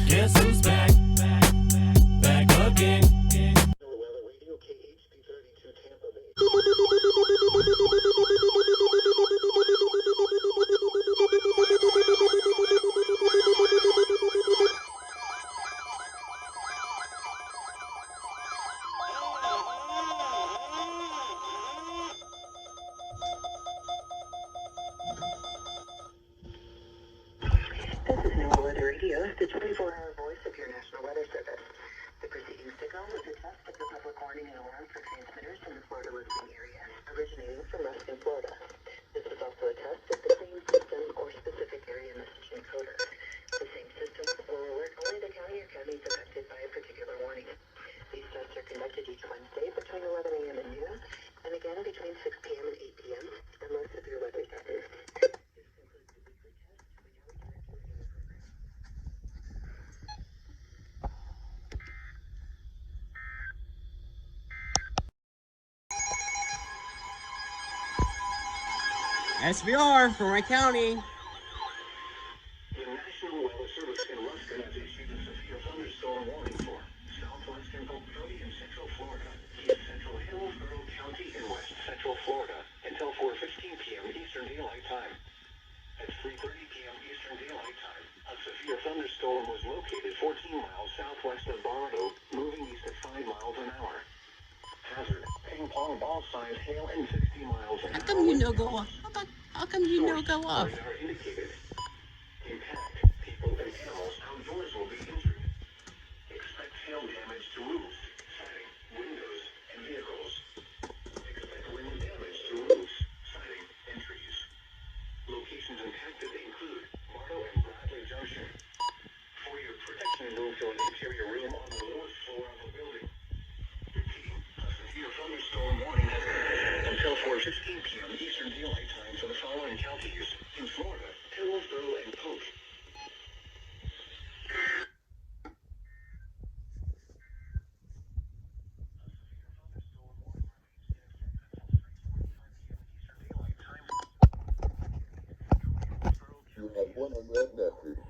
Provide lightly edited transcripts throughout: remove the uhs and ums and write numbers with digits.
Guess who's back? Back again. Weather Radio KHP32 Tampa Bay. This is NOAA Weather Radio, the 24-hour voice of your National Weather Service. The preceding signal was a test of the public warning and alarm for transmitters in the Florida listening area, originating from Ruskin, Florida. This was also a test of the same system or specific area message encoder. The same system will alert only the county or counties affected by a particular warning. These tests are conducted each Wednesday between 11 a.m. and noon, and again between 6 p.m. and 8 p.m. for most of your weather patterns. SVR for my county. The National Weather Service in Ruskin has issued a severe thunderstorm warning for southwestern Polk County and central Florida, east central Hillsborough County, and west central Florida until 4:15 p.m. Eastern Daylight Time. At 3:30 p.m. Eastern Daylight Time, a severe thunderstorm was located 14 miles southwest of Bardo, moving east at 5 miles an hour. Hazard: ping pong ball size hail and 60 miles an hour. How come you no go off? How come you no go off? Radar indicated. Impact: people and animals outdoors will be injured. Expect hail damage to roofs, siding, windows, and vehicles. Expect wind damage to roofs, siding, and trees. Locations impacted include Bardo and Bradley Junction. For your protection, move to an interior room on the lowest floor of the building. Repeating, a severe thunderstorm warning has been until 4:15 p.m. Eastern Daylight Time for the following counties in Florida: Hillsborough and Polk. You have one unread message.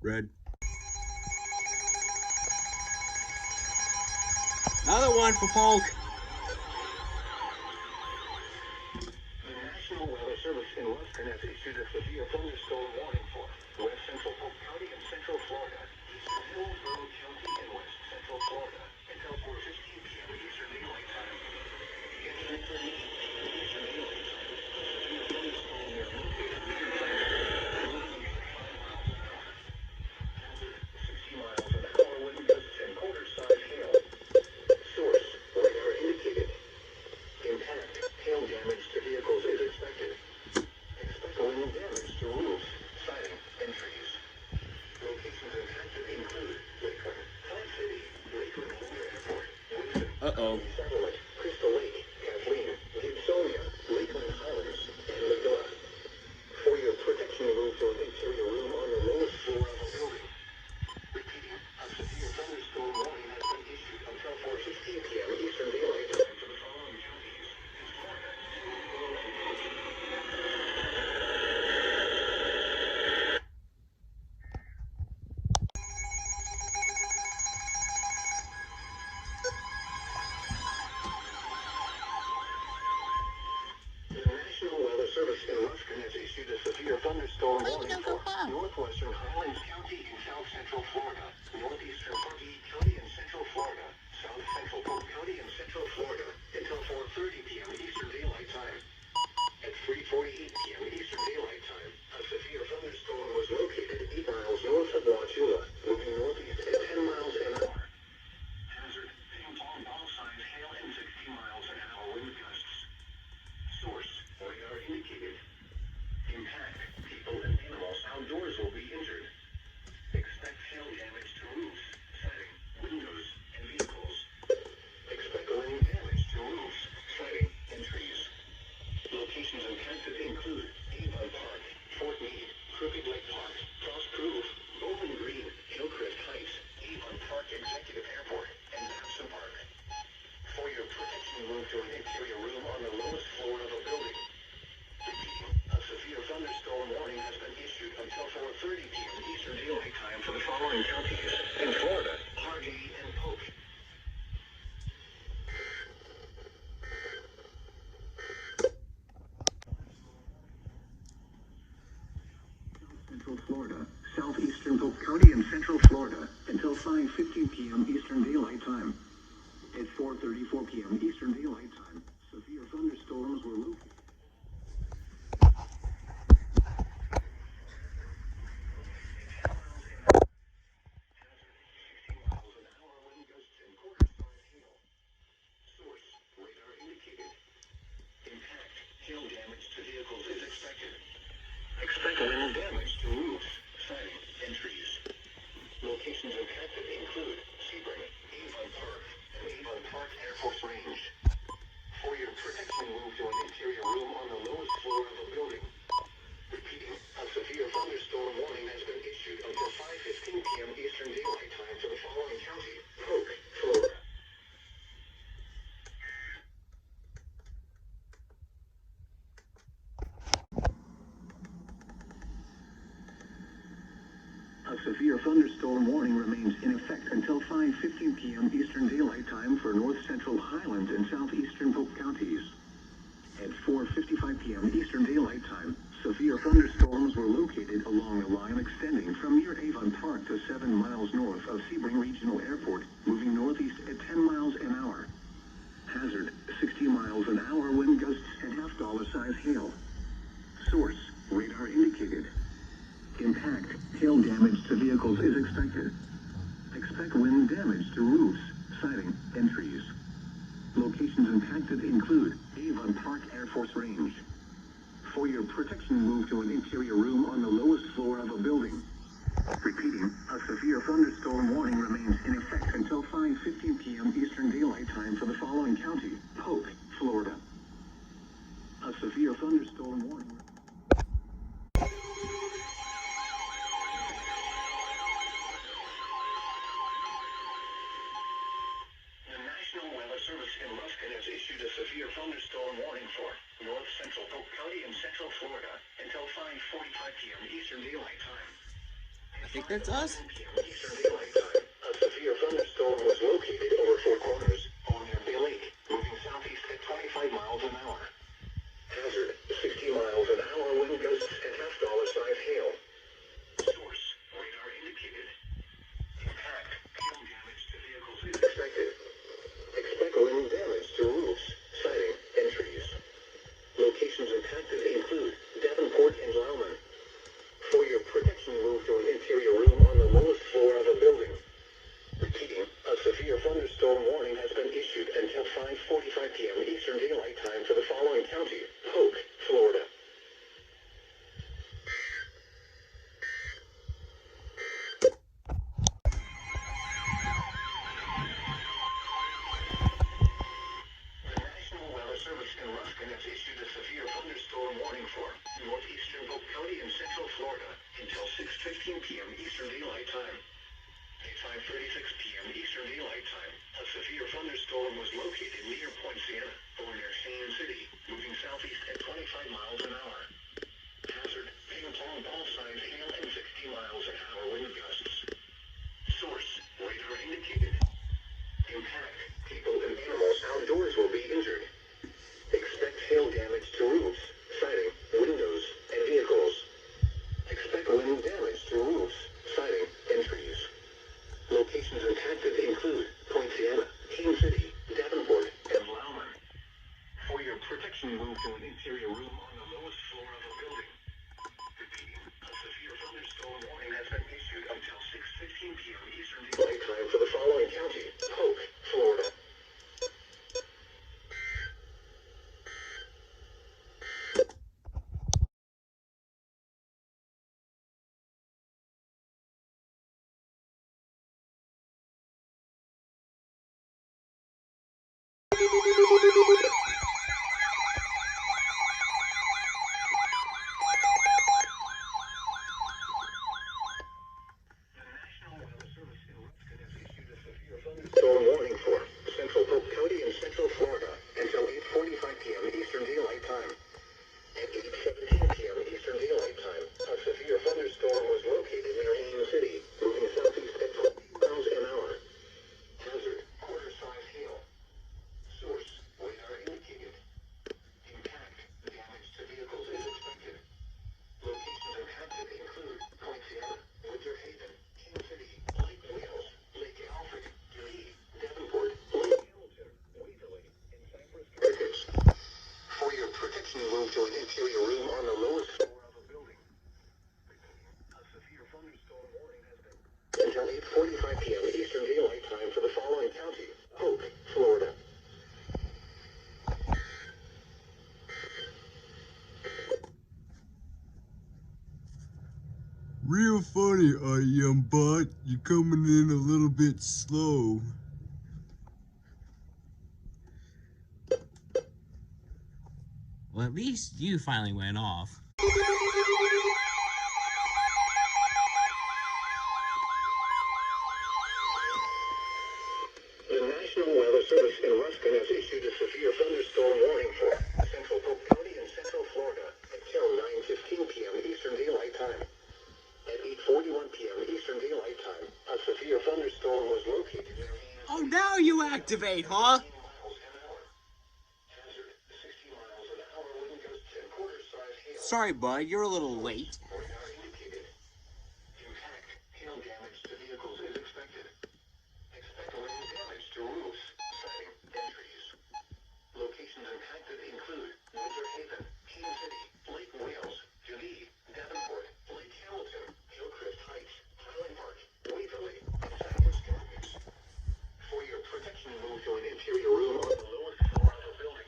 Red. Another one for Polk. The National Weather Service in Ruskin has issued a severe thunderstorm warning for west central Polk County and central Florida, eastern Hillsborough County, and west central Florida until 4:15 p.m. Eastern Daylight Time. Eastern Daylight Time. A severe thunderstorm is located near moving east at 5 miles an hour. Hazard: 60 miles an hour wind gusts and quarter-size hail. Source: radar indicated. Impact: hail damage to vehicles is expected. Expect wind damage to roofs, siding, and trees. Locations impacted include Lakeland, Plant City, Lakeland Lunar Airport, Wilson, Settlement, Crystal Lake, Kathleen, Gibsonia, Lakeland Highlands, and Lagoa. For your protection, move to an interior room on the lowest floor of a building. Repeating, a severe thunderstorm warning has been issued until 4:15 p.m. Eastern Daylight Time for the following counties in Florida: Hillsborough and Polk. The National Weather Service in Ruskin has issued a severe thunderstorm warning for northwestern Highlands County in south central Florida, northeastern Foggy County and central Florida, south central Polk County and central Florida until 4:30 p.m. Eastern Daylight Time. At 3:48 p.m. Eastern Daylight Time, a severe thunderstorm was located 8 miles north of Wauchula, moving northeast at 10 miles an hour. Hazard: ping pong ball size hail and 60 miles an hour wind gusts. Source: radar indicated. Impact: people and animals outdoors will be injured. Expect hail damage to roofs, siding, windows, and vehicles. Expect wind damage for the following counties. In Florida, Hardee and Polk. Central Florida, southeastern Polk County and Central Florida until 5:15 p.m. Eastern Daylight Time. At 4:34 p.m. Eastern Daylight Time, severe thunderstorms were located. Hail damage to vehicles is expected. Expect wind damage to roofs, siding, and trees. Locations impacted include Sebring, Avon Park, and Avon Park Air Force Range. For your protection, move to an interior room on the lowest floor of a building. Repeating, a severe thunderstorm warning has been issued until 5:15 p.m. Eastern Daylight Time for the following county: Polk, Florida. A severe thunderstorm warning remains in effect until 5:15 p.m. Eastern Daylight Time for north central Highland and southeastern Polk counties. At 4:55 p.m. Eastern Daylight Time, severe thunderstorms were located along a line extending from near Avon Park to 7 miles north of Sebring Regional Airport, moving northeast at 10 miles an hour. Hazard, 60 miles an hour wind gusts and half-dollar-size hail. Source, radar indicated. Impact, hail damage to vehicles is expected. Expect wind damage to roofs, siding, and trees. Locations impacted include Avon Park Air Force Range. For your protection, move to an interior room on the lowest floor of a building. Repeating, a severe thunderstorm warning remains in effect until 5:15 p.m. Eastern Daylight Time for the following county: Polk, Florida. A severe thunderstorm warning. Service in Ruskin has issued a severe thunderstorm warning for north central Polk County and Central Florida until 5:45 p.m. Eastern Daylight Time. I think that's us. p.m. Eastern Daylight Time, a severe thunderstorm was located over Four Corners on Bay Lake, moving southeast at 25 miles an hour. Hazard, 60 miles an hour wind gusts and half-dollar-size hail. Source, radar indicated. Impact, hail damage to vehicles is expected. Expect wind damage to roofs, siding, and trees. Locations impacted include Davenport and Lauman. For your protection, move to an interior room on the lowest floor of a building. Repeating, a severe thunderstorm warning has been issued until 5:45 p.m. Eastern Daylight Time for the following county: Polk, Florida. Service in Ruskin has issued a severe thunderstorm warning for northeastern Polk County and Central Florida until 6:15 p.m. Eastern Daylight Time. At 5:36 p.m. Eastern Daylight Time, a severe thunderstorm was located near Point Siena or near Haines City, moving southeast at 25 miles an hour. Hazard, ping-pong ball-sized hail and 60 miles an hour wind gusts. Source, radar indicated. Impact, people and animals outdoors will be injured. Expect hail damage to roofs, siding, windows, and vehicles. Expect wind damage to roofs, siding, and trees. Locations impacted include Point Siena, Haines City, Davenport, and Lauman. For your protection, move to an interior room on the lowest floor of a building. Repeating, a severe thunderstorm warning has been issued until 6:15 p.m. Eastern Daylight Time for the following county: Polk, Florida. Storm warning for central Polk County and Central Florida until 8:45 p.m. Eastern Daylight Time. At 8:17 p.m. Eastern Daylight Time, a severe thunderstorm was located near Haines City, moving to an interior room on the lowest floor of a building. A severe thunderstorm warning has been until 8:45 p.m. Eastern Daylight Time for the following county: Polk, Florida. Real funny, young bud. You're coming in a little bit slow. Well, at least you finally went off. The National Weather Service in Ruskin has issued a severe thunderstorm warning for central Polk County and central Florida until 9:15 p.m. Eastern Daylight Time. At 8:41 p.m. Eastern Daylight Time, a severe thunderstorm was located near Oh, now you activate, huh? 15 miles an hour. Hazard 60 miles an hour wind gusts and quarter-size hail. Sorry, bud, you're a little late. Radar indicated. Impact, hail damage to vehicles is expected. Expect wind damage to roofs, siding, and trees. Locations impacted include Winter Haven, King City, Lake Wales, Geneva, Davenport, Lake Hamilton, Hillcrest Heights, Highland Park, Waverly, and Cypress Gardens. For your protection, move to an interior room on the lowest floor of a building.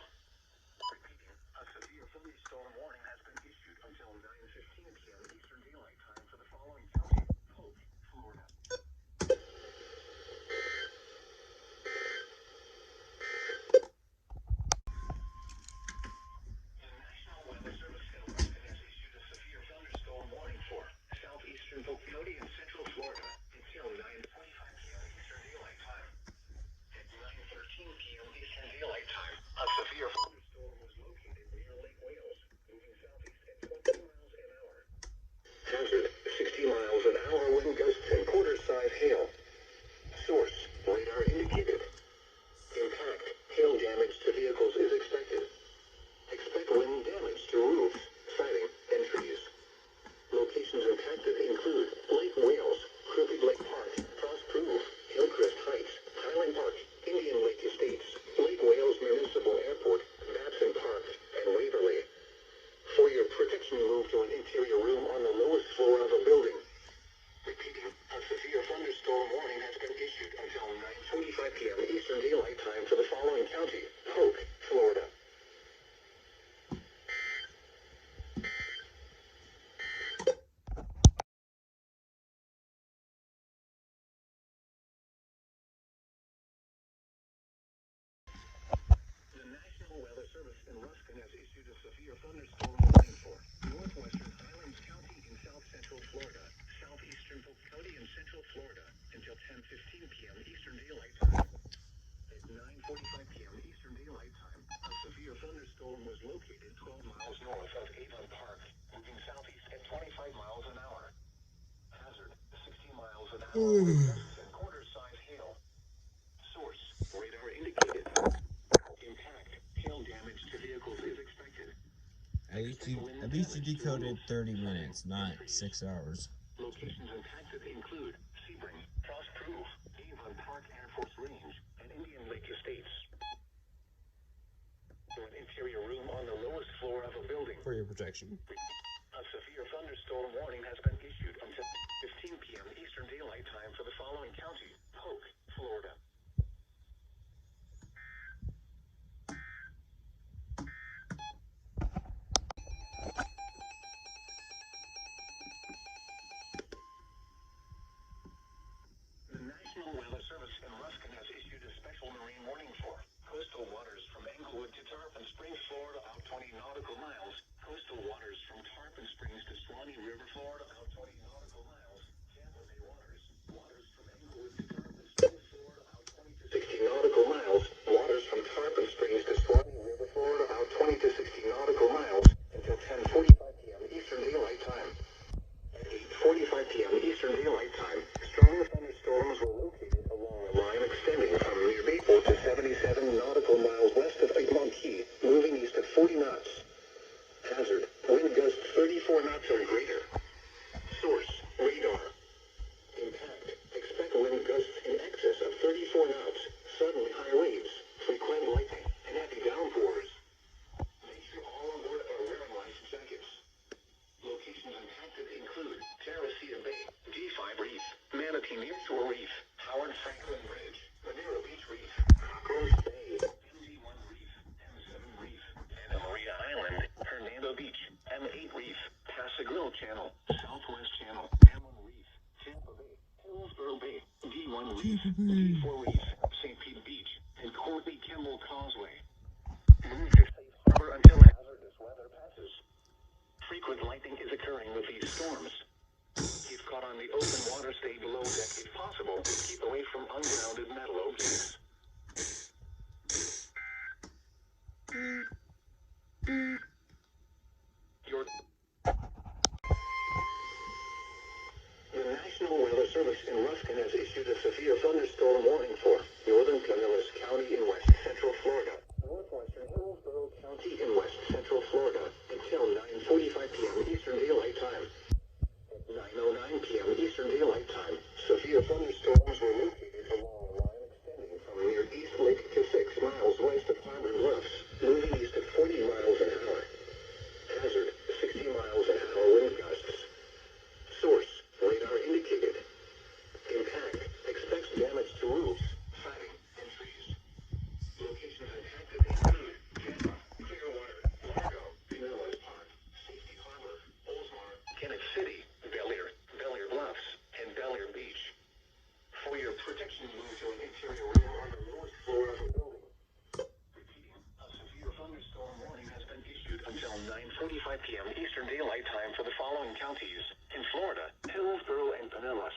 Repeating, a severe thunderstorm warning has been issued until 9:15 p.m. Eastern Daylight Time for the following county: Polk, Florida. The National Weather Service in Ruskin has issued a severe thunderstorm warning for southeastern Polk County and central Florida until 9:45 p.m. Eastern Daylight Time. At 9:13 p.m. Eastern Daylight Time, a severe thunderstorm was located near Lake Wales, moving southeast at 20 miles an hour. Hazard 60 miles an hour wind gusts and quarter-size hail. Source, radar indicated. Impact, hail damage to vehicles is expected. Expect wind damage to roofs, siding, and trees. Locations impacted include Lake Wales, Crooked Lake Park, Frost Proof, Hillcrest Heights, Highland Park, Indian Lake Estates, Lake Wales Municipal Airport, Batson Park, and Waverly. For your protection, move to an interior room on the lowest floor of a building. Repeating, a severe thunderstorm warning has been issued until 9:45 p.m. Eastern Daylight Time for the following county: Polk, Florida. The National Weather Service in Ruskin has issued a severe thunderstorm warning for northwestern Highlands County in south central Florida, southeastern Polk County and central Florida until 10:15 p.m. Eastern Daylight Time. At 9:45 p.m. Eastern Daylight Time, a severe thunderstorm was located 12 miles north of Avon Park, moving southeast at 25 miles an hour. Hazard 60 miles an hour with gusts and quarter-size hail. Source, radar indicated. Impact, hail damage to vehicles is expected. At least you decoded 30 minutes, not 6 hours. Locations impacted include Sebring, Frost Proof, Avon Park Air Force Range, and Indian Lake Estates. To an interior room on the lowest floor of a building. For your protection. A severe thunderstorm warning has been issued until 15 p.m. Eastern Daylight Time for the following county: Polk, Florida. The National Weather Service in Ruskin has issued a special marine warning for coastal waters from Englewood to Tarpon Springs, Florida, out 20 nautical miles. Coastal waters from Tarpon Springs to Swanee River, Florida, out 20 nautical miles. Tampa Bay waters. Waters from Englewood to Tarpon Springs, Florida, out 20 to 60 nautical miles. Waters from Tarpon Springs to Swanee River, Florida, out 20 to 60 nautical miles until 10:45 p.m. Eastern Daylight Time. At 8:45 p.m. Eastern Daylight Time, strong thunderstorms were located along a line extending from near Bayport to 77 nautical miles west of Egmont Key, moving east at 40 knots. Hazard, wind gusts 34 knots or greater. County near Shore Reef, Howard Franklin Bridge, Madeira Beach Reef, Cockroach Bay, MD1 Reef, M7 Reef, Santa Maria Island, Hernando Beach, M8 Reef, Pascagoula Channel, Southwest Channel, M1 Reef, Tampa Bay, Hillsborough Bay, D1 Reef, D4 Reef, St. Pete Beach, and Courtney Kimball Causeway. Move to safe harbor until hazardous weather passes. Frequent lightning is occurring with these storms. If caught on the open water, stay below deck if possible. Keep away from ungrounded metal objects. The National Weather Service in Ruskin has issued a severe thunderstorm warning for northern Pinellas County in west central Florida, northwestern Hillsborough County in west central Florida until 9:45 p.m. Eastern Daylight Time. At 9:09 p.m. Eastern Daylight Time, severe thunderstorms were located along a line extending from near East Lake to 6 miles west of Harbor Bluffs, moving east at 40 miles an hour. Hazard, 60 miles an hour wind gusts. Source, radar indicated. Impact, expects damage to roofs, siding, and trees. Locations impacted include Tampa, Clearwater, Largo, Pinellas Park, Safety Harbor, Oldsmar, Kennett City, Bellear, Bellear Bluffs, and Bellear Beach. For your protection, move to an interior room on the lowest floor of the building. Repeating, a severe thunderstorm warning has been issued until 9:45 p.m. Eastern Daylight Time for the following counties in Florida, Hillsborough, and Pinellas.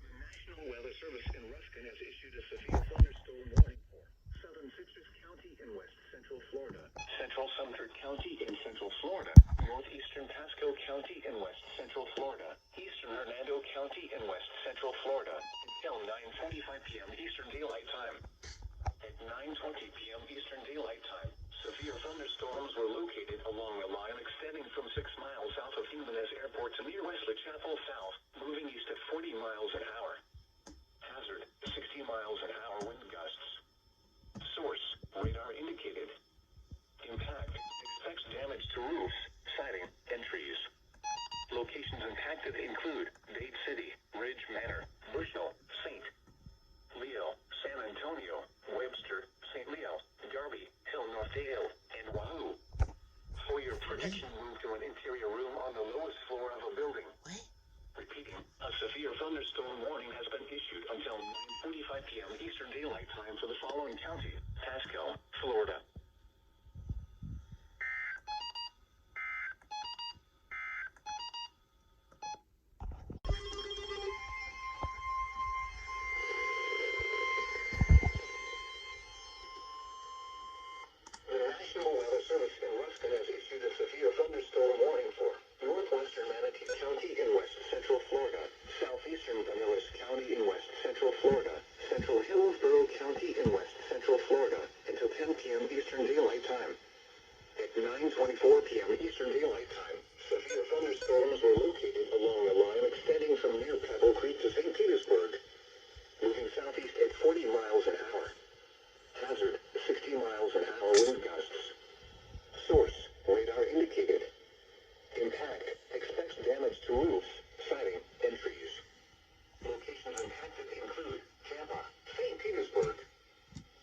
The National Weather Service in Ruskin has issued a severe thunderstorm warning for southern Citrus County in west central Florida, central Sumter County in central Florida, northeastern Pasco County in west central Florida, eastern Hernando County in west central Florida until 9:45 p.m. Eastern Daylight Time. At 9:20 p.m. Eastern Daylight Time, severe thunderstorms were located along a line extending from 6 miles south of Jimenez Airport to near Wesley Chapel South, moving east at 40 miles an hour. Hazard, 60 miles an hour wind gusts. Source, radar indicated. Impact, expects damage to roofs, siding, and trees. Locations impacted include Dade City, Ridge Manor, Bushnell, St. Leo, San Antonio, Webster, St. Leo, Darby, Hill North Dale, and Wahoo. For your protection, move to an interior room on the lowest floor of a building. Repeating, a severe thunderstorm warning has been issued until 9:45 p.m. Eastern Daylight Time for the following counties: Pasco, Florida. The National Weather Service in Ruskin has issued a severe thunderstorm warning for northwestern Manatee County in west central Florida, southeastern Pinellas County in west central Florida, central Hillsborough County in west central Florida until 10 p.m. Eastern Daylight Time. At 9:24 p.m. Eastern Daylight Time, severe thunderstorms were located along a line extending from near Pebble Creek to St. Petersburg, moving southeast at 40 miles an hour. Hazard, 60 miles an hour wind gusts. Source, radar indicated. Impact, expects damage to roofs, siding, and trees. Locations impacted include Tampa, St. Petersburg,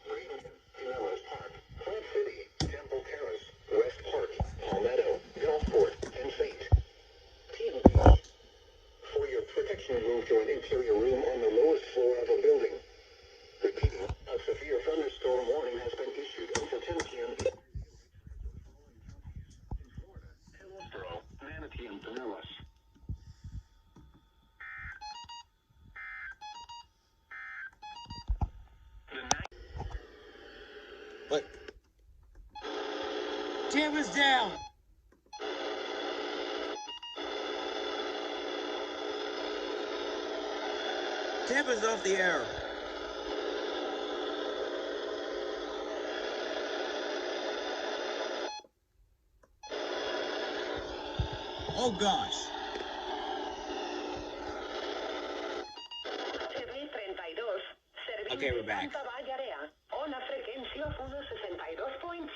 Bradenton, Pinellas Park, Plant City, Temple Terrace, West Park, Palmetto, Gulfport, and St. Pete Beach. For your protection, move to an interior room on the lowest floor of a building. Repeating, a severe thunderstorm warning has been issued until 10 p.m. in Florida, Hillsborough, Manatee, and Pinellas. What? Cameras down! Cameras off the air. Oh gosh. Okay, we're back. Santa Bárbara, on a freqüència 162.5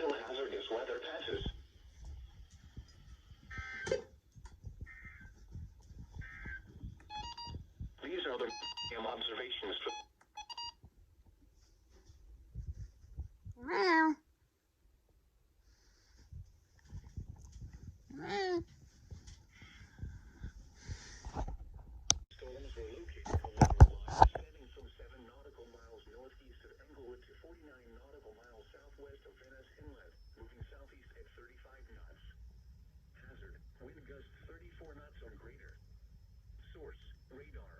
Some hazardous weather passes. These are the observations. Storms were located along the line extending from 7 nautical miles northeast of Englewood to 49 nautical miles southwest of Venice Inlet, moving southeast at 35 knots. Hazard, wind gusts 34 knots or greater. Source, radar.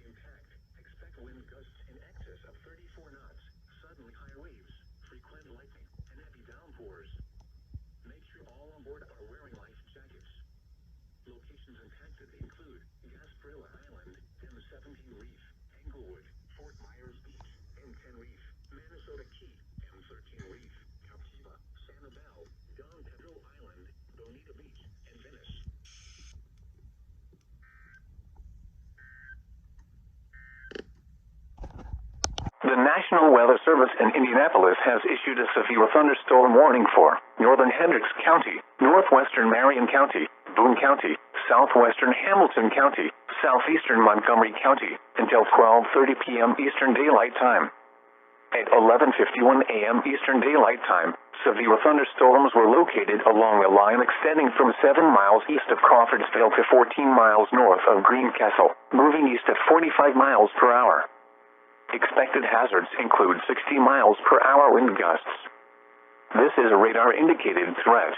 Impact, expect wind gusts in excess of 34 knots, suddenly high waves, frequent lightning, and heavy downpours. Make sure all on board are wearing life jackets. Locations impacted include Gasparilla Island, M17 Reef, Englewood, Fort Myers Beach, M10 Reef, Minnesota Key, M13 Reef, Captiva, Sanibel, Don Pedro Island, Bonita Beach, and Venice. The National Weather Service in Indianapolis has issued a severe thunderstorm warning for northern Hendricks County, northwestern Marion County, Boone County, southwestern Hamilton County, southeastern Montgomery County, until 12:30 p.m. Eastern Daylight Time. At 11:51 a.m. Eastern Daylight Time, severe thunderstorms were located along a line extending from 7 miles east of Crawfordsville to 14 miles north of Greencastle, moving east at 45 miles per hour. Expected hazards include 60 miles per hour wind gusts. This is a radar-indicated threat.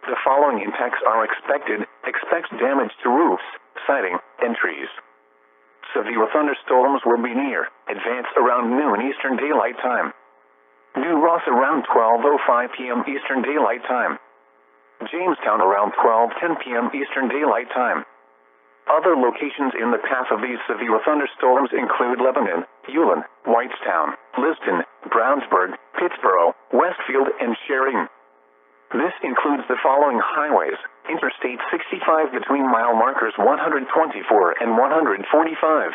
The following impacts are expected. Expect damage to roofs, siding, and trees. Severe thunderstorms will be near. Advance around noon Eastern Daylight Time. New Ross around 12:05 p.m. Eastern Daylight Time. Jamestown around 12:10 p.m. Eastern Daylight Time. Other locations in the path of these severe thunderstorms include Lebanon, Ulen, Whitestown, Liston, Brownsburg, Pittsboro, Westfield, and Sheridan. This includes the following highways: Interstate 65 between mile markers 124 and 145.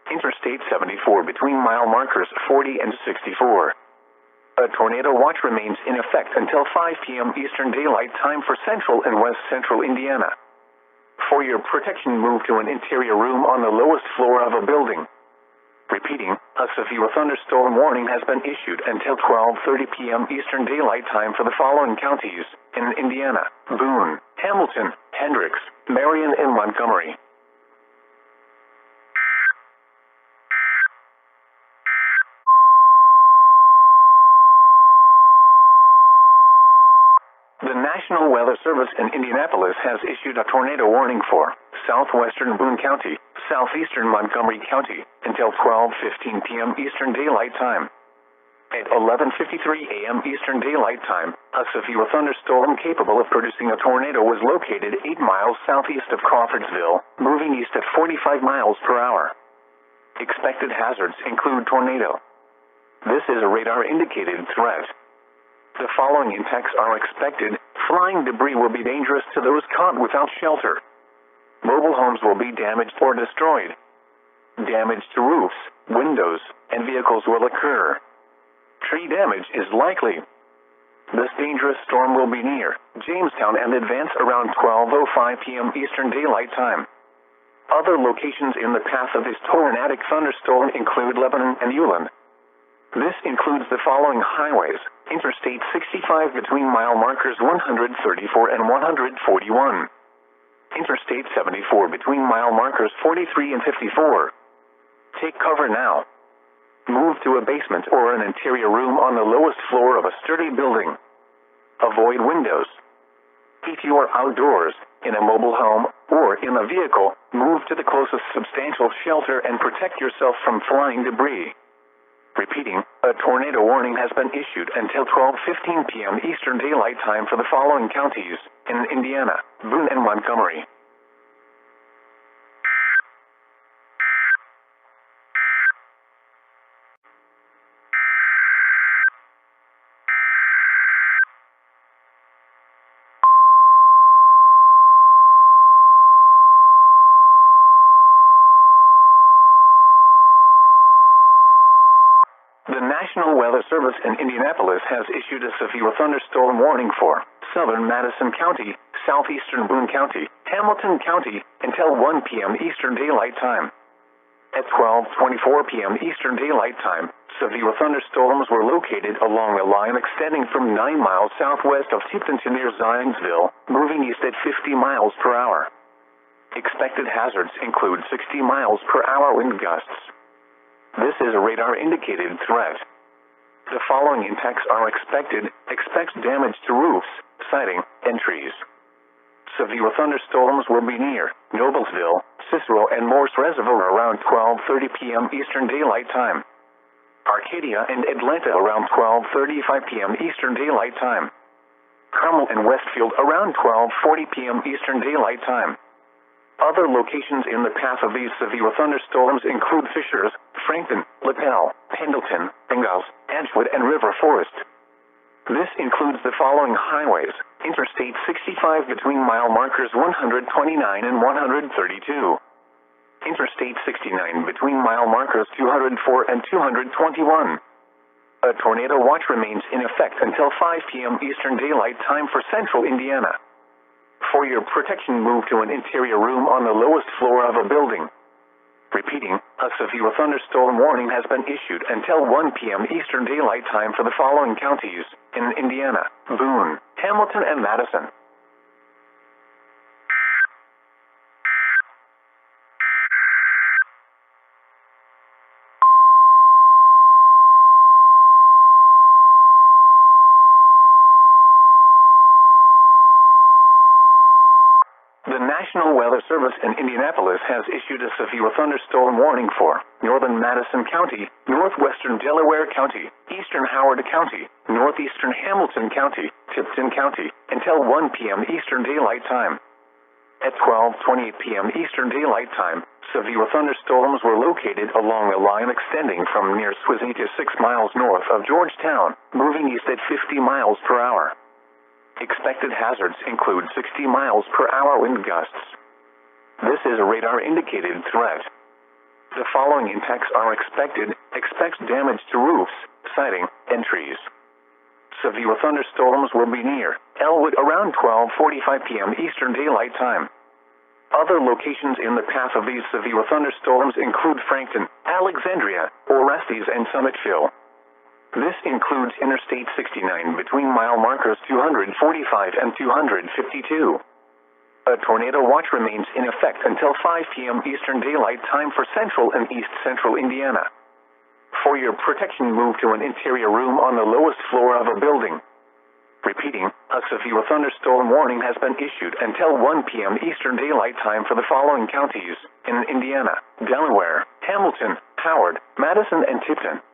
Interstate 74 between mile markers 40 and 64. A tornado watch remains in effect until 5 p.m. Eastern Daylight Time for central and west central Indiana. For your protection, move to an interior room on the lowest floor of a building. Repeating, a severe thunderstorm warning has been issued until 12:30 p.m. Eastern Daylight Time for the following counties in Indiana: Boone, Hamilton, Hendricks, Marion, and Montgomery. The National Weather Service in Indianapolis has issued a tornado warning for southwestern Boone County, southeastern Montgomery County, until 12:15 p.m. Eastern Daylight Time. At 11:53 a.m. Eastern Daylight Time, a severe thunderstorm capable of producing a tornado was located 8 miles southeast of Crawfordsville, moving east at 45 miles per hour. Expected hazards include tornado. This is a radar-indicated threat. The following impacts are expected. Flying debris will be dangerous to those caught without shelter. Mobile homes will be damaged or destroyed. Damage to roofs, windows, and vehicles will occur. Tree damage is likely. This dangerous storm will be near Jamestown and advance around 12:05 p.m. Eastern Daylight Time. Other locations in the path of this tornadic thunderstorm include Lebanon and Ulen. This includes the following highways: Interstate 65 between mile markers 134 and 141. Interstate 74 between mile markers 43 and 54. Take cover now. Move to a basement or an interior room on the lowest floor of a sturdy building. Avoid windows. If you are outdoors, in a mobile home, or in a vehicle, move to the closest substantial shelter and protect yourself from flying debris. Repeating, a tornado warning has been issued until 12:15 p.m. Eastern Daylight Time for the following counties in Indiana: Boone and Montgomery. The National Weather Service in Indianapolis has issued a severe thunderstorm warning for southern Madison County, southeastern Boone County, Hamilton County, until 1 p.m. Eastern Daylight Time. At 12:24 p.m. Eastern Daylight Time, severe thunderstorms were located along a line extending from 9 miles southwest of Tipton to near Zionsville, moving east at 50 miles per hour. Expected hazards include 60 miles per hour wind gusts. This is a radar-indicated threat. The following impacts are expected. Expect damage to roofs, siding, and trees. Severe thunderstorms will be near Noblesville, Cicero, and Morse Reservoir around 12:30 p.m. Eastern Daylight Time. Arcadia and Atlanta around 12:35 p.m. Eastern Daylight Time. Carmel and Westfield around 12:40 p.m. Eastern Daylight Time. Other locations in the path of these severe thunderstorms include Fishers, Frankton, Lapel, Pendleton, Ingalls, Edgewood, and River Forest. This includes the following highways: Interstate 65 between mile markers 129 and 132. Interstate 69 between mile markers 204 and 221. A tornado watch remains in effect until 5 p.m. Eastern Daylight Time for central Indiana. For your protection, move to an interior room on the lowest floor of a building. Repeating, a severe thunderstorm warning has been issued until 1 p.m. Eastern Daylight Time for the following counties in Indiana: Boone, Hamilton, and Madison. The National Weather Service in Indianapolis has issued a severe thunderstorm warning for northern Madison County, northwestern Delaware County, eastern Howard County, northeastern Hamilton County, Tipton County, until 1 p.m. Eastern Daylight Time. At 12:28 p.m. Eastern Daylight Time, severe thunderstorms were located along a line extending from near Swizzy to 6 miles north of Georgetown, moving east at 50 miles per hour. Expected hazards include 60 miles per hour wind gusts. This is a radar-indicated threat. The following impacts are expected. Expect damage to roofs, siding, and trees. Severe thunderstorms will be near Elwood around 12:45 p.m. Eastern Daylight Time. Other locations in the path of these severe thunderstorms include Frankton, Alexandria, Orestes, and Summitville. This includes Interstate 69 between mile markers 245 and 252. A tornado watch remains in effect until 5 p.m. Eastern Daylight Time for central and east central Indiana. For your protection, move to an interior room on the lowest floor of a building. Repeating, a severe thunderstorm warning has been issued until 1 p.m. Eastern Daylight Time for the following counties in Indiana: Delaware, Hamilton, Howard, Madison, and Tipton.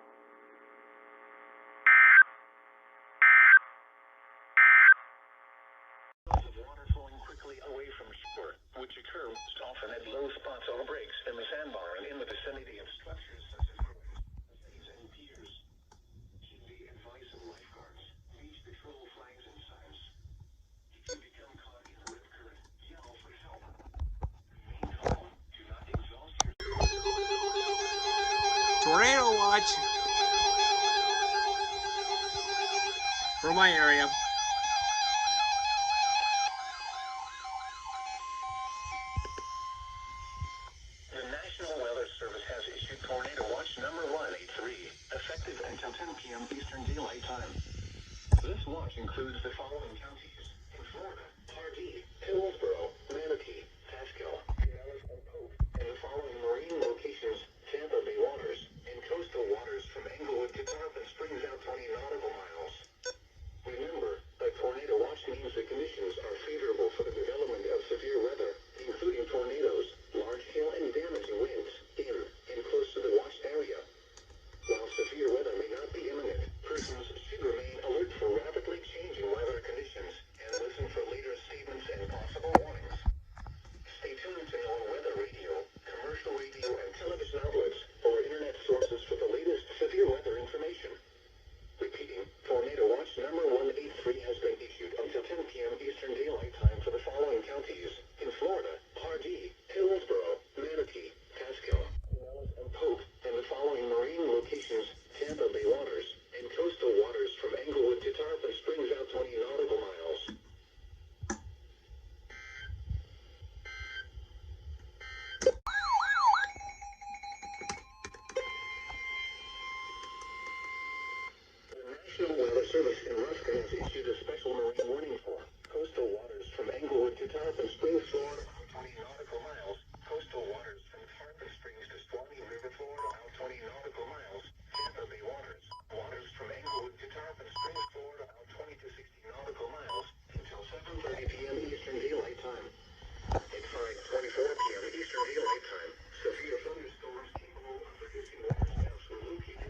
Away from shore, which occur often at low spots on breaks in the sandbar and in the vicinity of structures such as roads and piers. Heed the advice of lifeguards, beach patrol flags and signs. If you become caught in the rip current, yell for help. Remain calm. Do not exhaust your... Tornado watch for my area. The National Weather Service has issued Tornado Watch number 183, effective until 10 p.m. Eastern Daylight Time. This watch includes the following counties in Florida: Hardee, Hillsborough, Manatee, Pasco, Pinellas, and Polk, and the following marine locations: Tampa Bay waters and coastal waters from Englewood to Tarpon Springs out 20 nautical miles. Remember, a tornado watch means the conditions are favorable for the development of severe weather, including tornadoes, large hail, and damaging winds in and close to the watched area. While severe weather may not be imminent, persons should remain alert for rapidly changing weather conditions National Weather Service in Ruskin has issued a special marine warning for coastal waters from Englewood to Tarpon Springs, Florida, out 20 nautical miles. Coastal waters from Tarpon Springs to Swanee River, Florida, out 20 nautical miles. Tampa Bay waters. Waters from Englewood to Tarpon Springs, Florida, out 20 to 60 nautical miles until 7:30 p.m. Eastern Daylight Time. At 5:24 p.m. Eastern Daylight Time, severe thunderstorms capable of producing waterspouts were located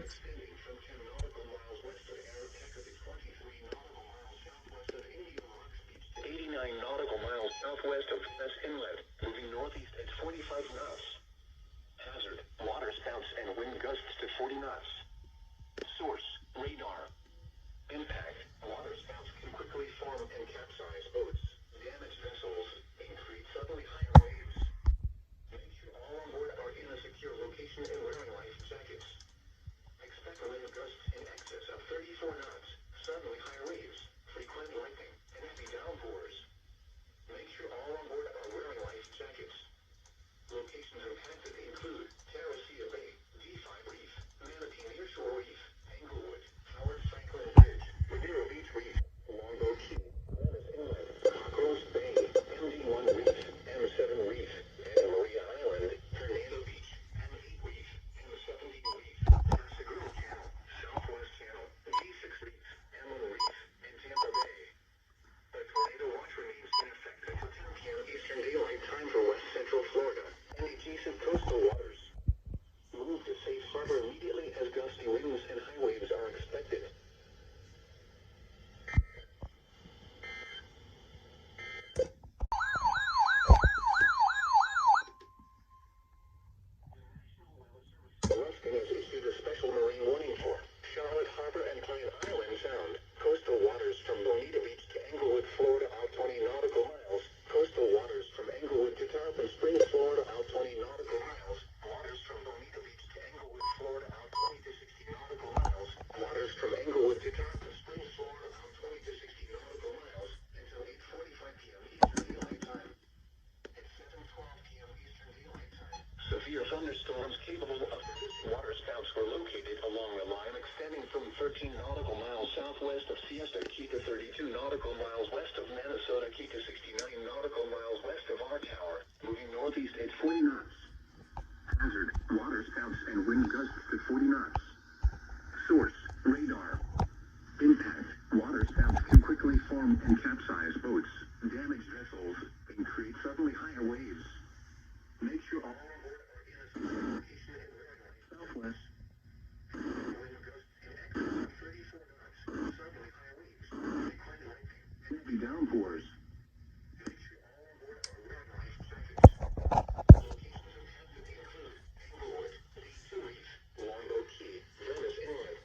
extending from 10 nautical miles west of Aeroteca to 23 nautical miles southwest of Indian Rocks Beach to 89 nautical miles southwest of Venice Inlet, moving northeast at 45 knots. Hazard, waterspouts and wind gusts to 40 knots. Source, radar. Impact, waterspouts can quickly form and capsize boats, damage vessels, and create suddenly higher waves. Make sure all on board are in a secure location and wearing life jackets. Expect wind gusts in excess of 34 knots, suddenly high waves, frequent lightning, and heavy downpours. Make sure all on board are wearing life jackets. Locations impacted include Terracea Bay, D5 Reef, Manatee Nearshore Reef, Englewood, Howard Franklin Bridge, Madeira Beach Reef, Longboat Key, Venice Inlet, Cockrell's Bay, MD1 Reef, M7 Reef, and Maria Island, Hernando Beach, M8 Reef, M17 Reef, Pascagoula Channel, Southwest Channel, D6 Reef, M1 Reef, and Tampa Bay. A tornado watch remains in effect until 10 p.m. Eastern Daylight Time for West Central Florida and adjacent coastal waters. Move to safe harbor immediately as gusty winds and high waves are expected. Ruskin has issued a special marine warning for Charlotte Harbor and Pine Island Sound. Coastal waters from Bonita Beach to Englewood, Florida, out 20 nautical miles. Coastal waters from Englewood to Tarpon Springs, Florida, out 20 nautical miles. Waters from Bonita Beach to Englewood, Florida, out 20 to 60 nautical miles. Waters from Englewood to Tarpon Springs, Florida, out 20 to 60 nautical miles until 8:45 p.m. Eastern Daylight Time. At 7:12 p.m. Eastern Daylight Time, severe thunderstorms capable of producing waterspouts were located along the line extending from 13 nautical miles southwest of Siesta Key to 32 nautical miles west of Minnesota Key to 69 nautical miles west of our tower, moving northeast at 40 knots. Hazard, waterspouts and wind gusts to 40 knots. Source, radar. Impact, waterspouts can quickly form and capsize boats, damage vessels, and create suddenly higher waves. Make sure all on board are in a secure location and wearing life southwest. Wind gusts in excess of 34 knots, suddenly high waves, frequent lightning, and heavy downpours. Make sure all on board are wearing life jackets. Locations impacted include Englewood, D2 Reef, Longboat Key, Venice Inlet,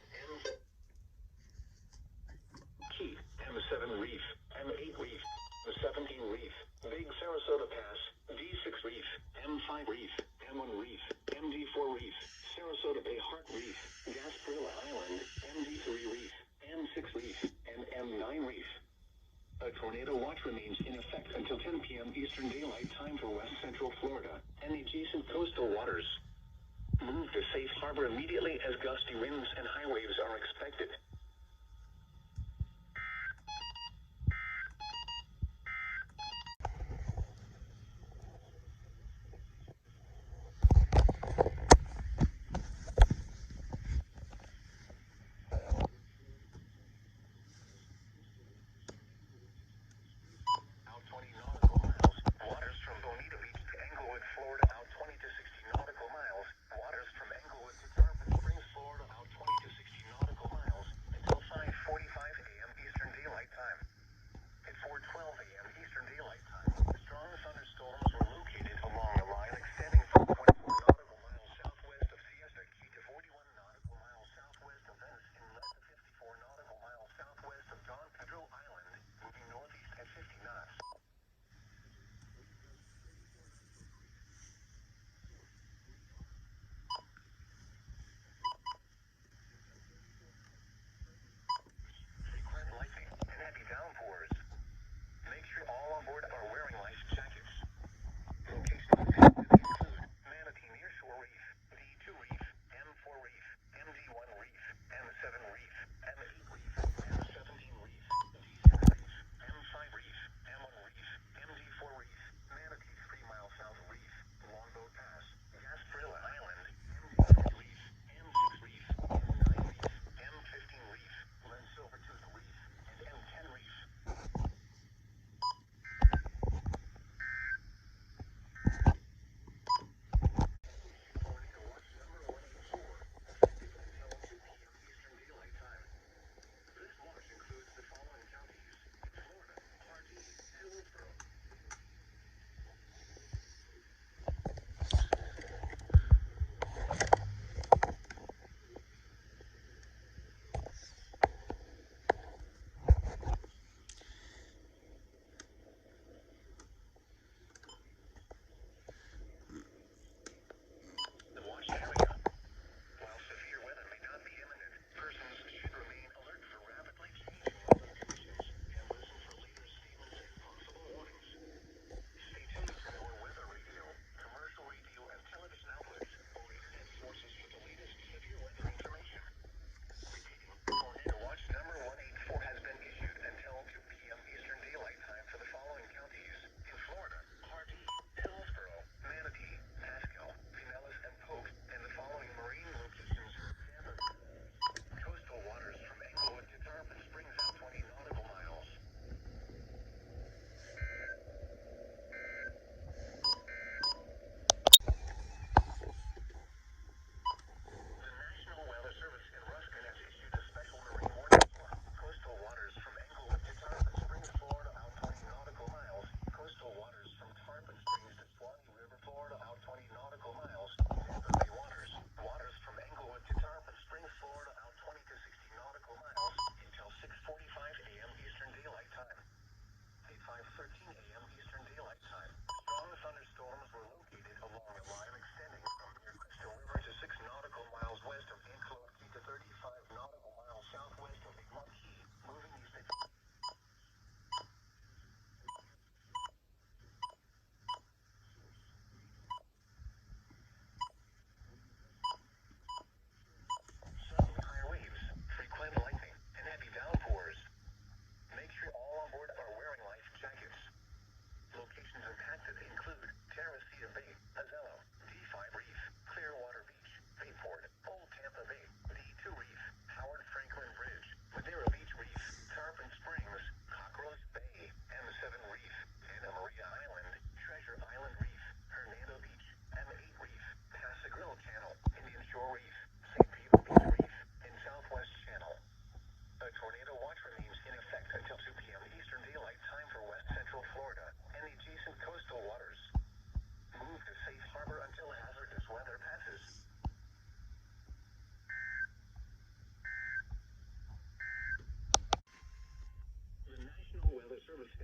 Key, M7 Reef, M8 Reef, M17 Reef, Big Sarasota Pass, D6 Reef, M5 Reef, M1 Reef, MD4 Reef, Sarasota Bay Heart Reef, Gasparilla Island, MD3 Reef, M6 Reef, and M9 Reef. A tornado watch remains in effect until 10 p.m. Eastern Daylight Time for West Central Florida and adjacent coastal waters. Move to safe harbor immediately as gusty winds and high waves are expected. Out 20 nautical miles. Waters from Bonita Beach to Englewood, Florida, out 20 to 60 nautical miles. Waters from Englewood to Tarpon Springs, Florida, out 20 to 60 nautical miles.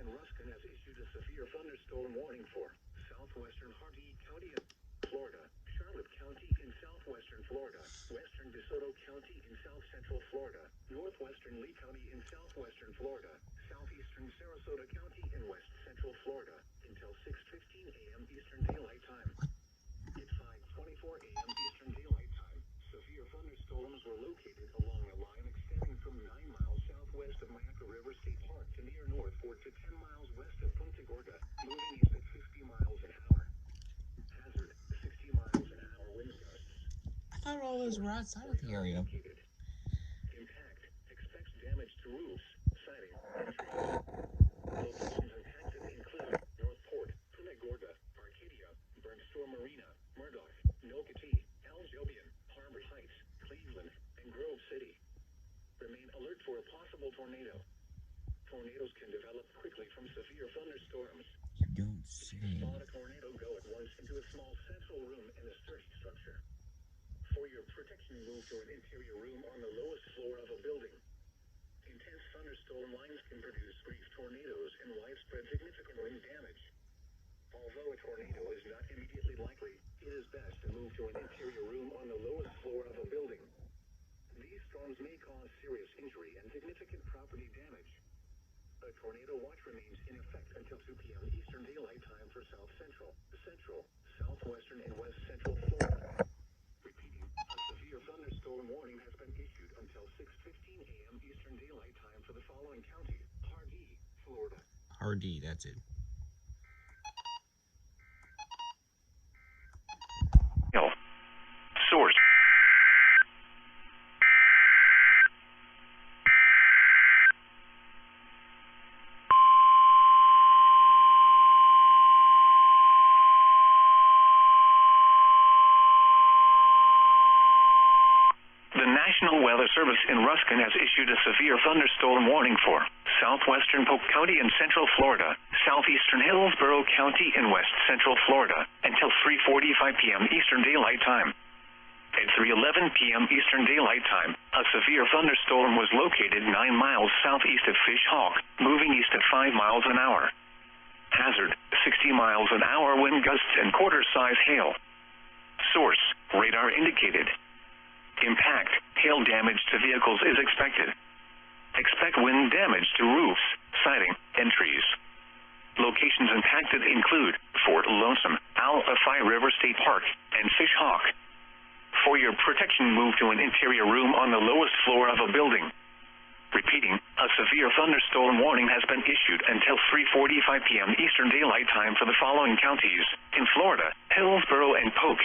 Ruskin has issued a severe thunderstorm warning for southwestern Hardee County in Florida, Charlotte County in southwestern Florida, western DeSoto County in south central Florida, northwestern Lee County in southwestern Florida, southeastern Sarasota County in west central Florida until 6:15 a.m. Eastern Daylight Time. At 5:24 a.m. Eastern Daylight Time, severe thunderstorms were located along a line extending from 9 miles southwest of Mayaca River State Park to near North Fort to 10 miles west of Punta Gorda, moving east at 50 miles an hour. Hazard, 60 miles an hour wind gusts. I thought all those were outside of the area. Impact, expects damage to roofs, siding, and trees. Locations impacted include North Port, Punta Gorda, Arcadia, Burnstore Marina, Murdoch, Nocatee, Aljobian, Harbor Heights, Cleveland, and Grove City. Remain alert for a possible tornado. Tornadoes can develop quickly from severe thunderstorms. You don't say. Spot a tornado, go at once into a small central room in a sturdy structure. For your protection, move to an interior room on the lowest floor of a building. Intense thunderstorm lines can produce brief tornadoes and widespread significant wind damage. Although a tornado is not immediately likely, it is best to move to an interior room on the lowest floor of a building. These storms may cause serious injury and significant property damage. A tornado watch remains in effect until 2 p.m. Eastern Daylight Time for South Central, Central, Southwestern, and West Central Florida. Repeating, a severe thunderstorm warning has been issued until 6:15 a.m. Eastern Daylight Time for the following counties: Hardee, Florida. Hardee, that's it. Source. The National Weather Service in Ruskin has issued a severe thunderstorm warning for southwestern Polk County in central Florida, southeastern Hillsborough County in west central Florida, until 3:45 p.m. Eastern Daylight Time. At 3:11 p.m. Eastern Daylight Time, a severe thunderstorm was located 9 miles southeast of Fish Hawk, moving east at 5 miles an hour. Hazard, 60 miles an hour wind gusts and quarter-size hail. Source, radar indicated. Impact, hail damage to vehicles is expected. Expect wind damage to roofs, siding, and trees. Locations impacted include Fort Lonesome, Alafai River State Park, and Fish Hawk. For your protection, move to an interior room on the lowest floor of a building. Repeating, a severe thunderstorm warning has been issued until 3:45 p.m. Eastern Daylight Time for the following counties: in Florida, Hillsborough and Polk.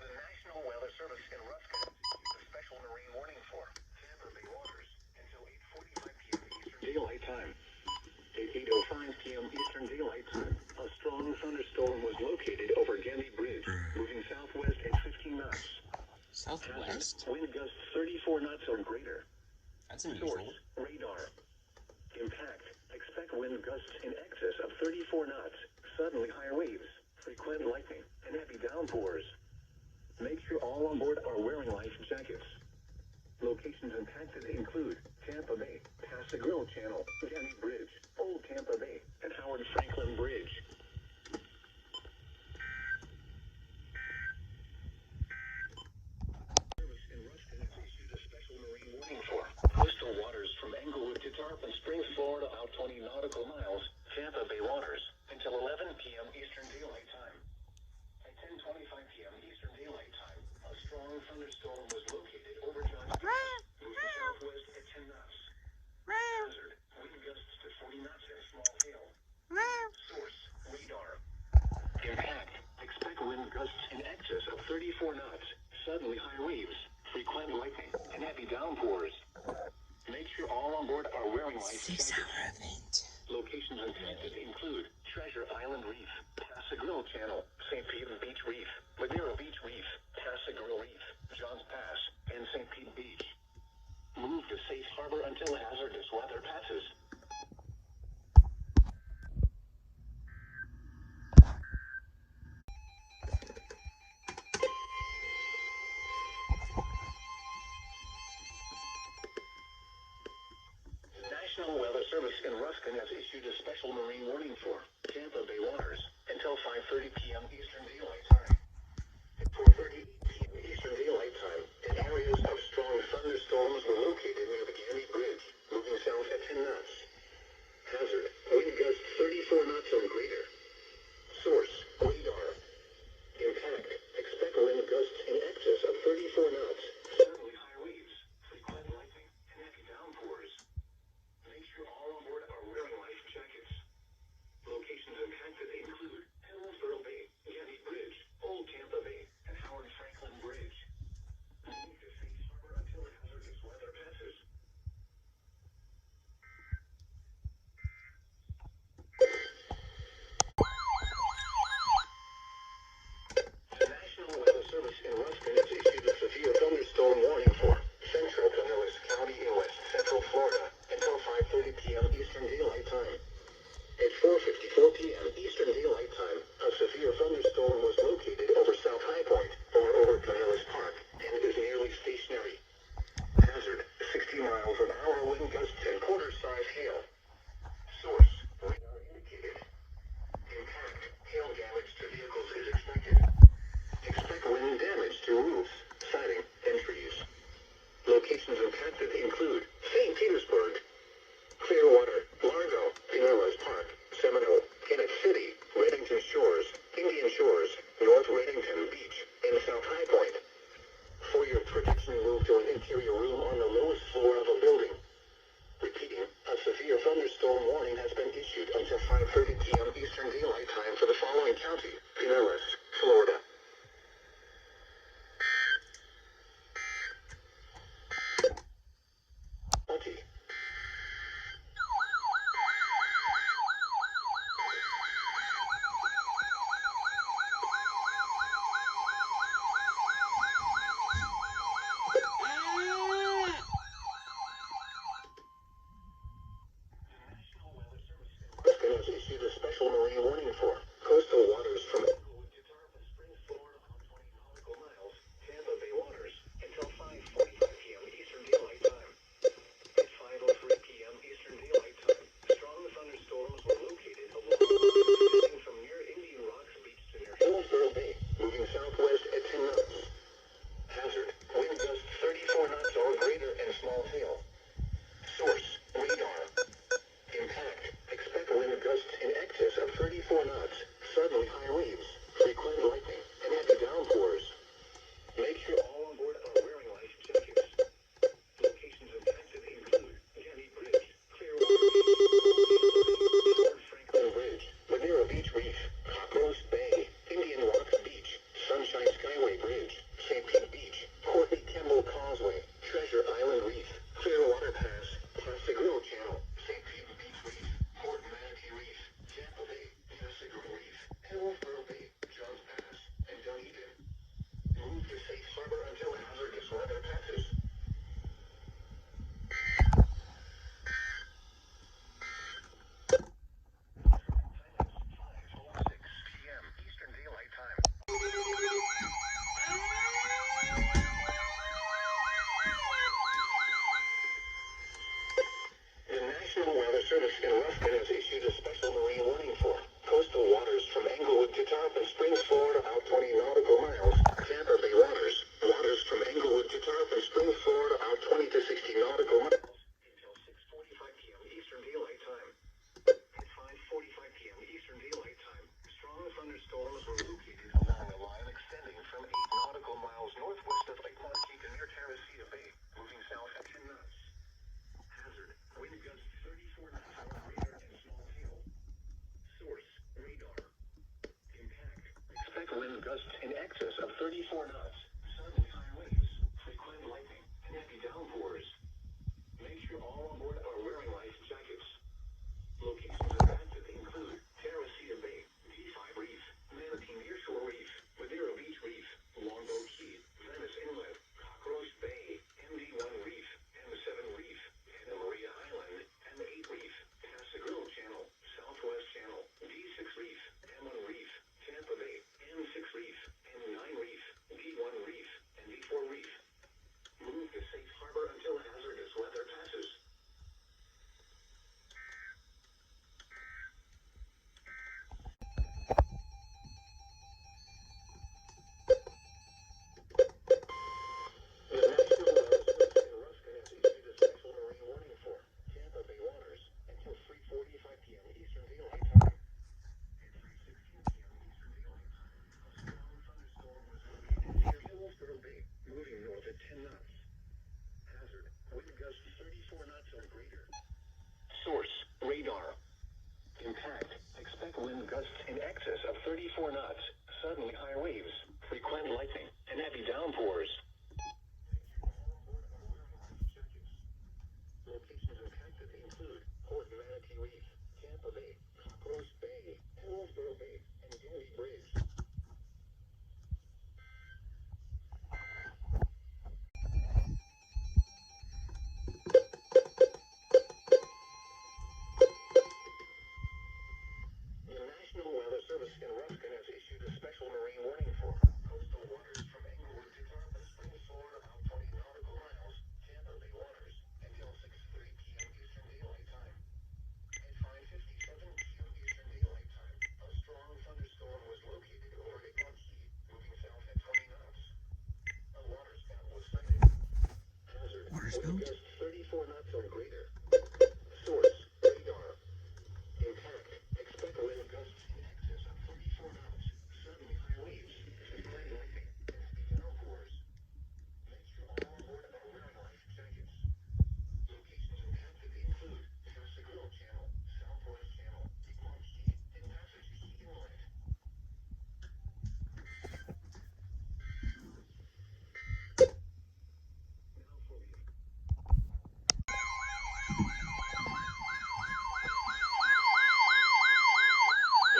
The National Weather Service in Ruskin issued a special marine warning for Tampa Bay waters until 8:45 p.m. Eastern Daylight Time. At 8:05 p.m. Eastern Daylight Time, a strong thunderstorm was located over Gemmy Bridge, moving southwest at 15 knots. Southwest? Hazard, wind gusts 34 knots or greater. That's unusual. Source, radar. Impact, expect wind gusts in excess of 34 knots, suddenly high waves, frequent lightning, and heavy downpours. Make sure all on board are wearing life jackets. Locations impacted include Tampa Bay, Pascagoula Channel, Gemmy Bridge, Old Tampa Bay, and Howard Franklin Bridge. Service in Ruskin has issued a special marine warning for coastal waters from Englewood to Tarpon Springs, Florida, out 20 nautical miles, Tampa Bay waters, until 11 p.m. Eastern Daylight Time. At 10:25 p.m. Eastern Daylight Time, a strong thunderstorm was located over Johns Pass, moving southwest at 10 knots. Hazard, wind gusts to 40 knots and small hail. Source, radar. Impact, expect wind gusts in excess of 34 knots, suddenly high waves, frequent lightning, and heavy downpours. Make sure all on board are wearing life jackets. 6-hour event. Locations impacted include Treasure Island Reef, Pascagoula Channel, St. Pete Beach Reef, Madeira Beach Reef, Pascagoula Reef, Johns Pass, and St. Pete Beach. Move to safe harbor until hazardous weather passes. Service in Ruskin has issued a special marine warning for Tampa Bay waters until 5:30 p.m. Eastern Daylight Time. At 4:30 p.m. Eastern Daylight Time, and areas of strong thunderstorms were located near the Gandy Bridge, moving south at 10 knots. Hazard, wind gusts 34 knots or greater. Source, radar. Impact, expect wind gusts in excess of 34 knots. Suddenly high waves, frequent lightning, and heavy downpours. Make sure all on board are wearing life jackets. Locations impacted include Hillsborough Bay, Gandy Bridge, Old Tampa Bay, and Howard Franklin Bridge. Move to safe harbor until hazardous weather passes. The National Weather Service in Ruskin has issued a severe thunderstorm warning for central Pinellas County in west central Florida until 5:30 p.m. Eastern Daylight Time. At 4:54 p.m. Eastern Daylight Time, a severe thunderstorm was located over South High Point or over Pinellas Park and is nearly stationary. Hazard, 60 miles an hour wind gusts and quarter-size hail. Source, radar indicated. Impact, hail damage to vehicles is expected. Expect wind damage to roofs, siding, and trees. Locations impacted include St. Petersburg, Clearwater, Largo, Pinellas Park, Seminole, Kennett City, Reddington Shores, Indian Shores, North Reddington Beach, and South High Point. For your protection, move to an interior room on the lowest floor of a building. Repeating, a severe thunderstorm warning has been issued until 5:30 p.m. Eastern Daylight Time for the following county: Pinellas, Florida. Monty. Ruskin has issued a special marine warning for coastal waters from Englewood to Tarpon Springs, Florida, about 20 nautical miles, Tampa Bay waters, until 5:45 p.m. Eastern Daylight Time. At 5:03 p.m. Eastern Daylight Time, strong thunderstorms were located along the line extending from near Indian Rocks Beach to near Hillsborough Bay, moving southwest at 10 knots. Hazard, wind gusts 34 knots or greater and small hail. Source, radar. Impact, expect wind gusts in excess of 34 knots, suddenly high waves, frequent lightning, and heavy downpours. Make sure all on board are wearing life jackets. Locations impacted include Gandy Bridge, Clearwater Beach, Howard Franklin Bridge, Madeira Beach Reef, Cockroach Bay, Indian Rocks Beach, Sunshine Skyway Bridge, St. Pete Beach, Courtney Campbell Causeway, Treasure Island Reef, Clearwater Pass, Passagrille Channel, St. Pete Beach Reef, Port Manatee Reef, Tampa Bay, Passagrille Reef, Hillsborough Bay, Johns Pass, and Dunedin. Move to safe harbor until hazardous weather passes. p.m. Eastern Daylight Time. The National Weather Service in Ruskin has issued a special marine warning for coastal waters from Englewood to Tarpon Springs, Florida, about 20 nautical miles, Tampa Bay waters, waters from Englewood to Tarpon Springs, Florida, about 20 to 60 nautical miles, until 6:45 p.m. Eastern Daylight Time. At 5:45 p.m. Eastern Daylight Time, strong thunderstorms were located along a line extending from 8 nautical miles northwest of Lake Montego near Terracea Bay, moving south at 10 knots. Hazard, wind gusts 34 knots or greater and small hail. Source, radar. Impact, expect wind gusts in excess of 34 knots, suddenly high waves, frequent lightning, and heavy downpours. Make sure all on board are wearing life jackets. Locations impacted include Terracea Bay, D5 Reef, Manatee Nearshore Reef, Madeira Beach Reef, Longboat Key, Venice Inlet, Cockroach Bay, MD1 Reef, M7 Reef, Anna Maria Island, M8 Reef, Passagrille Channel, Southwest Channel, D6 Reef, M1 Reef, Tampa Bay, M6 Reef, M9 Reef, D1 Reef. Wind gusts 34 knots or greater. Source, radar. Impact, expect wind gusts in excess of 34 knots. Suddenly high waves. Frequent lightning. Heavy downpours. Make sure all on board are wearing life jackets. Locations impacted include Pacific Channel, Southwest Channel, Equality, and Passage Inlet.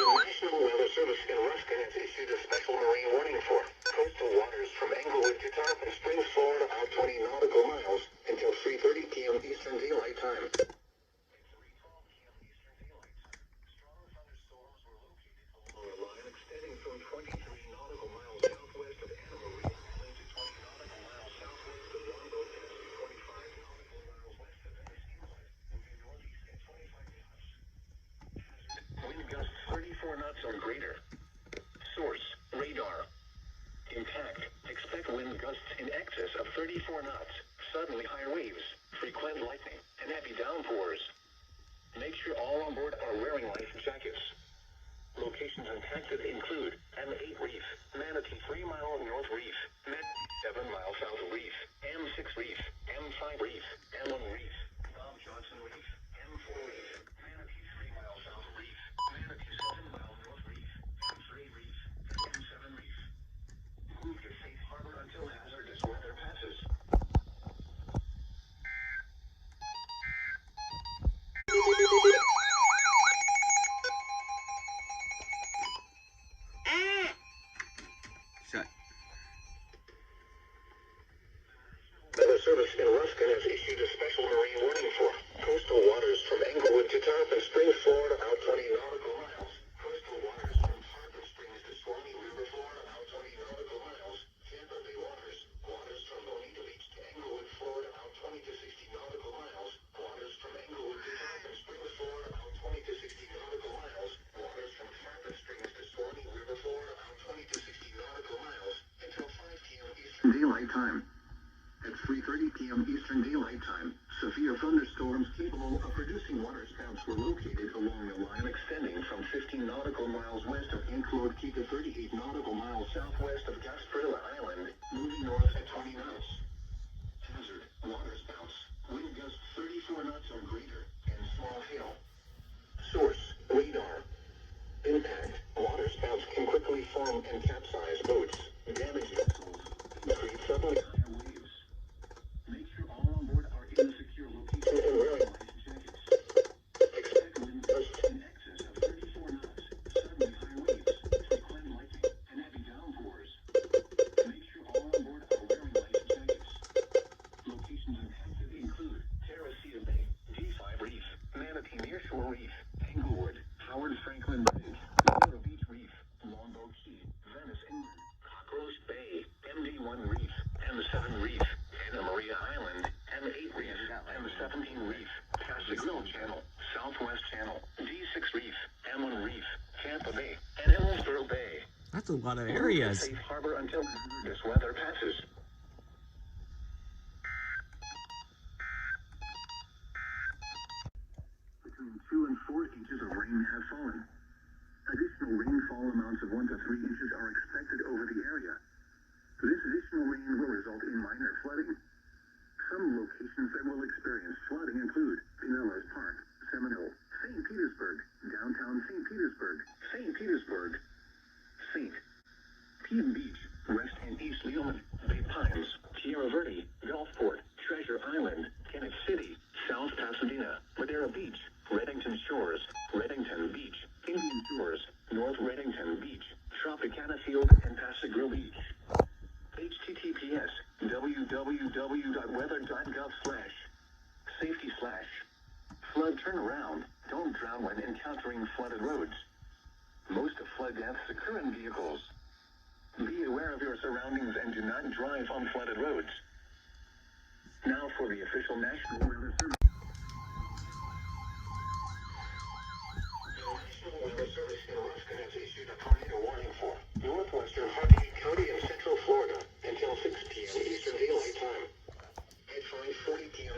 The National Weather Service in Ruskin has issued a special marine warning for coastal waters from Englewood to Tarpon Springs, Florida, out 20 nautical miles until 3:30 p.m. Eastern Daylight Time. At 3:12 p.m. Eastern Daylight Time, strong thunderstorms were located along a line extending from 23 nautical miles southwest of Anna Maria Island to 20 nautical miles southwest of Longboat Pass to 25 nautical miles west of Venice Inlet, moving northeast at 25 knots. Wind gusts 34 knots or greater. Source, radar. Impact, expect wind gusts in excess of 34 knots, suddenly higher waves, frequent lightning, and heavy downpours. Make sure all on board are wearing life jackets. Locations impacted include M8 Reef, Manatee 3 Mile North Reef, Manatee 7 Mile South Reef, M6 Reef, M5 Reef, M1 Reef, Bob Johnson Reef, M4 Reef, Manatee 3 Mile South Reef, Manatee 7 Mile North Reef, M3 Reef, and M7 Reef. Move to safe harbor until hazardous weather passes. Shut. Weather Service in Ruskin has issued a special marine warning for coastal waters from Englewood to Tarpon Springs, Florida, out 20 nautical miles. Coastal waters from Tarpon Springs to Swanee River, Florida, out 20 nautical miles. Tampa Bay waters. Waters from Bonita Beach to Englewood, Florida, out 20 to 60 nautical miles. Waters from Englewood to Tarpon Springs, Florida, out 20 to 60 nautical miles. Waters from Tarpon Springs to Swanee River, Florida, out 20 to 60 nautical miles until 5 p.m. Eastern Daylight Time. At 3:30 p.m. Eastern Daylight Time, severe thunderstorms capable of producing waterspouts were located along a line extending from 15 nautical miles west of Include Key to 38 nautical miles southwest of Gasparilla Island, moving north at 20 knots. Hazard, waterspouts, wind gusts 34 knots or greater, and small hail. Source, radar. Impact, waterspouts can quickly form and capsize boats, damage vessels, and create suddenly higher waves. Make sure all on board are in a secure location and wearing life jackets. Expect wind gusts in excess of 34 knots, suddenly high waves, frequent lightning, and heavy downpours. Make sure all on board are wearing life jackets. Locations impacted include Teresita Bay, D5 Reef, Manatee Nearshore Reef, Englewood, Howard Franklin Bridge, Vero Beach Reef, Longboat Key, Venice Inlet, Cockroach Bay, MD1 Reef, M7 Reef, Anna Maria Island, M8 Reef, M17 Reef, Pacific Channel, Southwest Channel, D6 Reef, M1 Reef, Tampa Bay, and Hillsborough Bay. That's a lot of Move to areas. safe harbor until this weather passes. Between 2 and 4 inches of rain have fallen. Additional rainfall amounts of 1 to 3 inches are expected over the area. This additional rain will result in minor flooding. Some locations that will experience flooding include Pinellas Park, Seminole, St. Petersburg, downtown St. Petersburg, St. Petersburg, St. Pete Beach, West and East Leland, Bay Pines, Tierra Verde, Gulfport, Treasure Island, Kennett City, South Pasadena, Madera Beach, Reddington Shores, Reddington Beach, Indian Shores, North Reddington Beach, Tropicana Field, and Pacific Beach. HTTPS www.weather.gov/safety/flood turnaround. Don't drown when encountering flooded roads. Most of flood deaths occur in vehicles. Be aware of your surroundings and do not drive on flooded roads. Now for the official National Weather Service. The National Weather Service in Ruskin has issued a tornado warning for northwestern Hartford County and central Florida until 6 p.m. Eastern Daylight Time. At 5:40 p.m.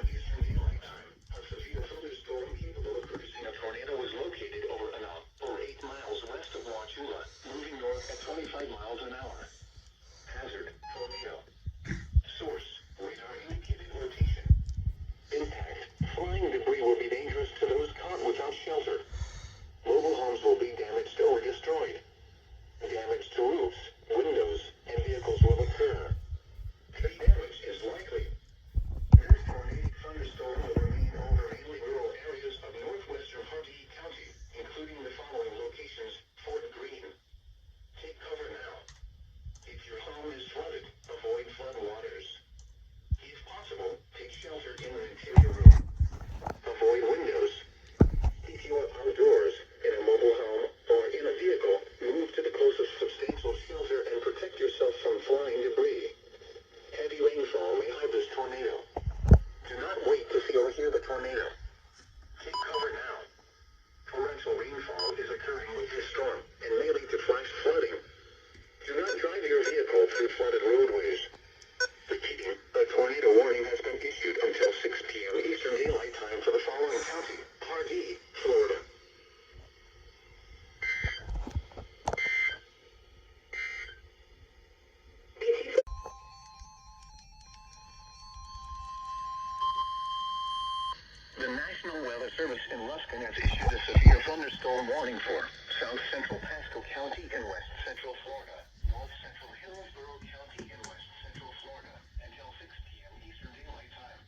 Ruskin has issued a severe thunderstorm warning for south central Pasco County in west central Florida, north central Hillsborough County in west central Florida until 6 p.m. Eastern Daylight Time.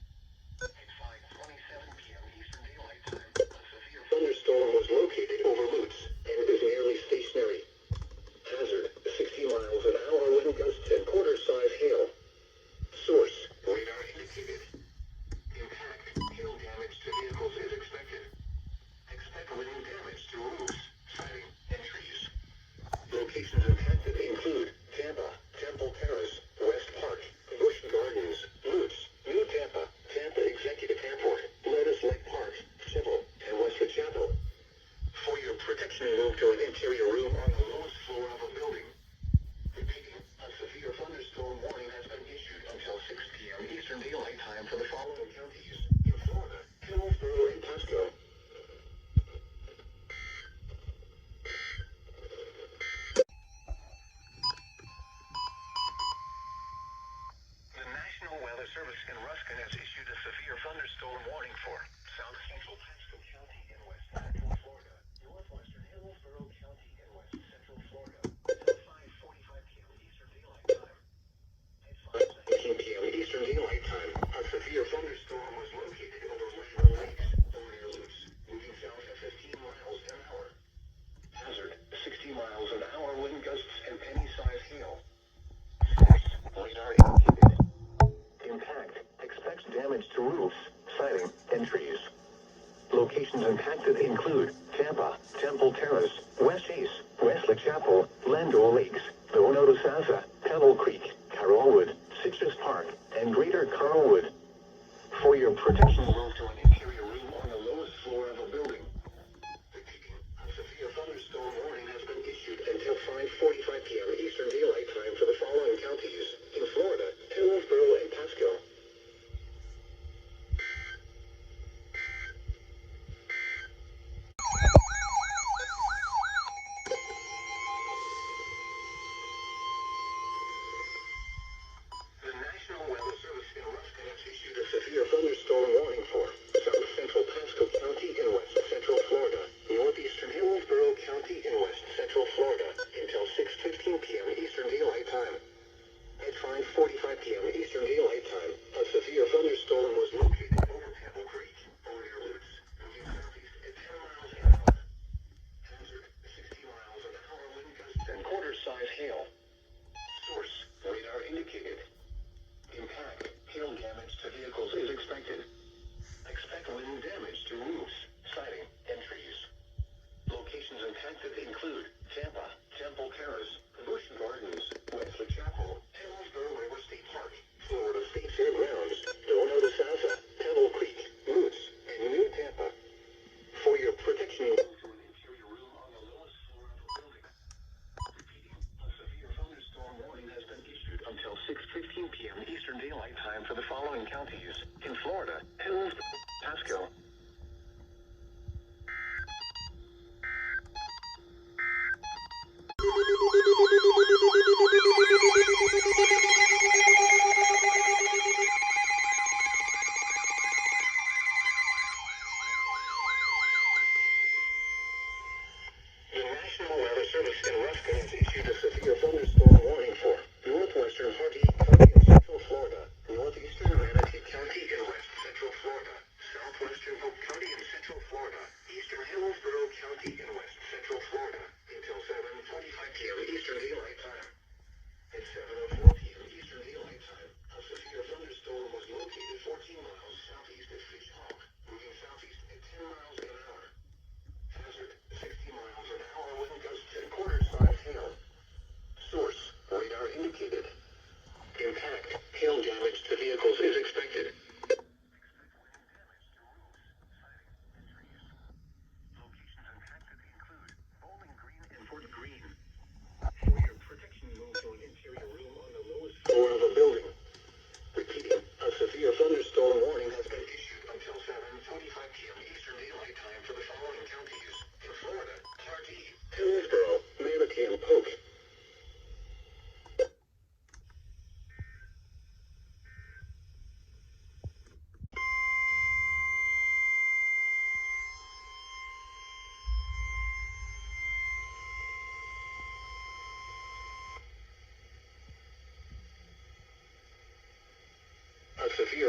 At 5:27 p.m. Eastern Daylight Time, a severe thunderstorm was located over Lutz and is nearly stationary. Hazard, 60 miles an hour wind gusts and quarter-size hail. Source, radar indicated. Impact, hail damage to vehicles is expected. Expect wind damage to roofs, siding, and trees. Locations impacted include Tampa, Temple Terrace, West Park, Busch Gardens, Lutz, New Tampa, Tampa Executive Airport, Lettuce Lake Park, Civil, and Wesley Chapel. For your protection, move to an interior room on the lowest floor of a building. Repeating, a severe thunderstorm warning has been issued until 6 p.m. Eastern Daylight Time for the following counties in Florida: Hillsborough and Pasco. The National Weather Service in Ruskin has issued a severe thunderstorm warning for south central Pasco County in west central Florida, northwestern Hillsborough County in west central Florida until 5:45 p.m. Eastern Daylight Time. At 5:19 p.m. Eastern Daylight Time, a severe thunderstorm was located over Landau Lakes, or near Lutz, moving south at 15 miles an hour. Hazard, 60 miles an hour wind gusts and penny-sized hail. Source, radar indicated. Impact, expects damage to roofs, siding, and trees. Locations impacted include Tampa, Temple Terrace, West Ace, Wesley Chapel, Landau Lakes, Dono Saza, Pebble Creek, Carrollwood, Citrus Park, and Greater Carrollwood. For your protection, move to an interior room on the lowest floor of a building. Repeating, a severe thunderstorm warning has been issued until 5:45 p.m. Eastern Daylight Time for the following counties in Florida: Hillsborough and Pasco. The National Weather Service in Ruskin has issued a severe thunderstorm warning for south central Pasco County in west central Florida, northeastern Hillsborough County in west central Florida until 6:15 p.m. Eastern Daylight Time. At 5:45 p.m. Eastern Daylight Time, a severe thunderstorm was located over Pebble Creek, or near Lutz, moving southeast at 10 miles an hour. Hazard, 60 miles an hour wind gusts and quarter-size hail. Source, radar indicated. Impact, hail damage to vehicles is expected. Expect wind damage to roofs, siding, and trees. Locations impacted include Tampa, Temple Terrace, Busch Gardens, Wesley Chapel, Hillsborough River State Park, Florida State Fairgrounds, Dono Saza, Pebble Creek, Lutz, and New Tampa. For your protection, move to an interior room on the lowest floor of a building. Repeating, a severe thunderstorm warning has been issued until 6:15 p.m. Eastern Daylight Time for the following counties in Florida: Hillsborough, Pasco. The National Weather Service in Ruskin has issued a severe thunderstorm warning for northwestern Hardy County in central Florida, northeastern Manatee County in west central Florida, southwestern Hope County in central Florida, eastern Hillsborough County in west central Florida until 7:45 p.m. Eastern Daylight Time. At 7:04 p.m. Eastern Daylight Time, a severe thunderstorm was located 14 miles southeast of Fish Hawk, moving southeast at 10 miles an hour. Hazard, 60 miles an hour wind gusts and quarter-size hail. Source,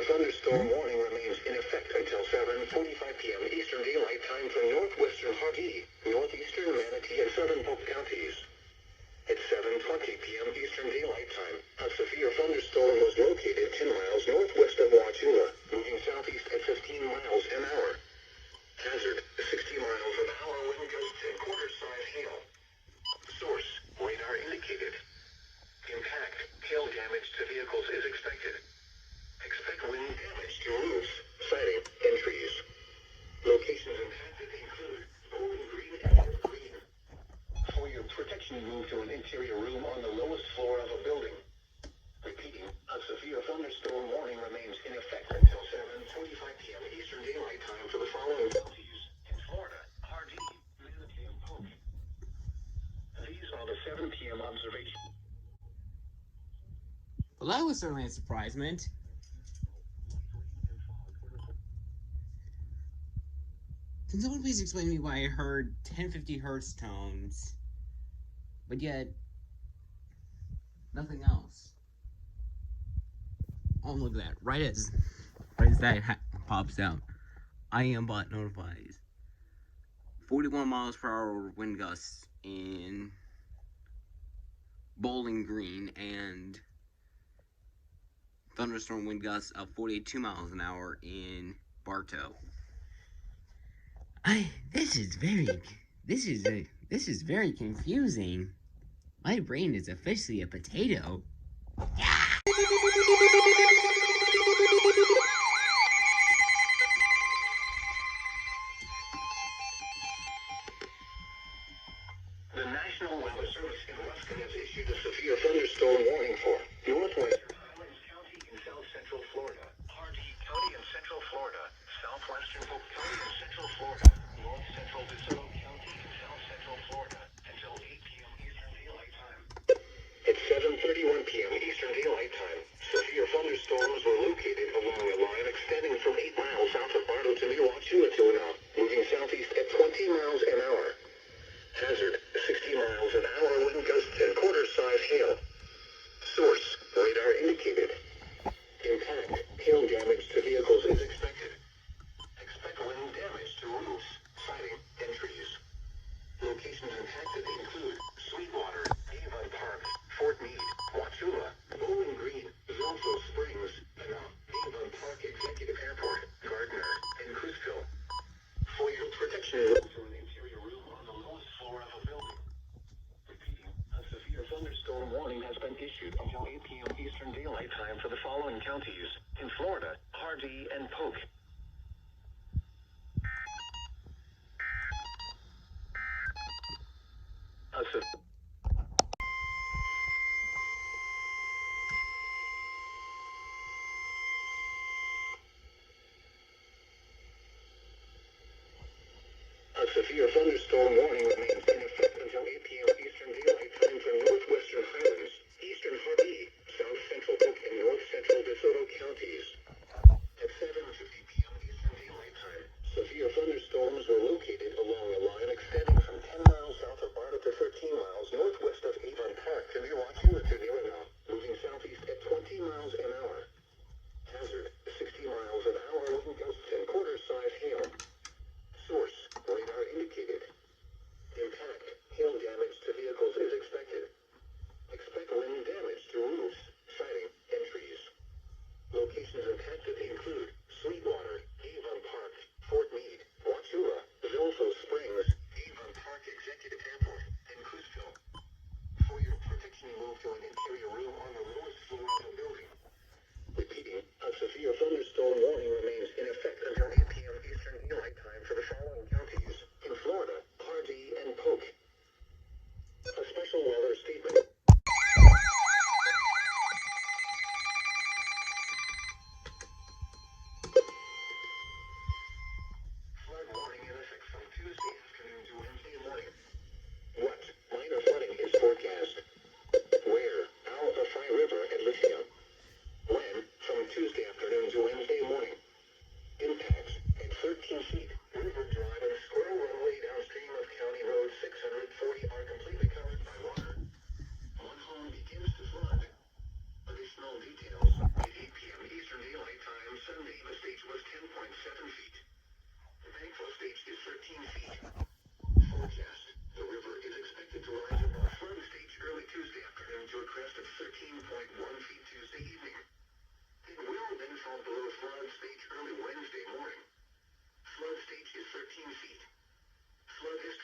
thunderstorm warning remains in effect until 7:45 p.m. Eastern Daylight Time for northwestern Hardy, northeastern Manatee, and southern Polk counties. At 7:20 p.m. Eastern Daylight Time, a severe thunderstorm was located 10 miles northwest of Wauchula, moving southeast at 15 miles an hour. Hazard, 60 miles an hour wind gusts and quarter-size hail. Source, radar indicated. Impact, hail damage to vehicles is expected. Expect wind damage to roofs, siding, and trees. Locations impacted include Bowling Green and Fort Green. For your protection, move to an interior room on the lowest floor of a building. Repeating, a severe thunderstorm warning remains in effect until 7:45 p.m. Eastern Daylight Time for the following counties in Florida: Hardy, Manatee, and Polk. These are the 7 p.m. observations. Well, that was certainly a surprisement. Can someone please explain to me why I heard 1050 hertz tones, but yet nothing else? Oh, look at that. Right as that pops out, IAM-bot notifies 41 miles per hour wind gusts in Bowling Green and thunderstorm wind gusts of 42 miles an hour in Bartow. This is very confusing. My brain is officially a potato. The National Weather Service in Ruskin has issued a severe thunderstorm warning for northwestern Highlands County in south central Florida, Hardy County in central Florida, southwestern Polk County in central Florida, north central DeSoto County in south central Florida until 8 p.m. Eastern Daylight Time. At 7:31 p.m. Eastern Daylight Time, severe thunderstorms were located along a line extending from 8 miles south of Bartow to near Wauchula, moving southeast at 20 miles an hour. Hazard, 60 miles an hour wind gusts and quarter-size hail. Source, radar indicated. Impact, hail damage to vehicles is expected. Expect wind damage to roofs, siding, and trees. Locations impacted include Sweetwater, Avon Park, Fort Meade, Wauchula, Bowling Green, Zilfo Springs, Pinal, Avon Park Executive Airport, Gardner, and Crisco. For your protection, move to an interior room on the lowest floor of a building. Repeating, a severe thunderstorm warning has been issued until 8 p.m. Eastern Daylight Time for the following counties in Florida: Hardy and Polk. A severe thunderstorm warning remains in effect until 8 p.m. Eastern Daylight Time for northwestern Highlands, eastern Hardy, south central Polk, and north central DeSoto counties. At 7:50 p.m. Eastern Daylight Time, severe thunderstorms were located along a line extending from 10 miles south of Bartow to 13 miles northwest of Avon Park to near Wauchula to Nirina, moving southeast at 20 miles an hour. Hazard, 60 miles an hour wind gusts and quarter-size hail. Source, radar indicated. Impact, hail damage to vehicles is expected. Expect wind damage to roofs, siding, and trees. Locations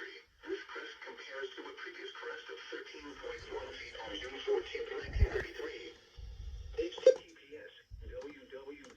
history. This crest compares to a previous crest of 13.1 feet on June 14, 1933. HTTPS www.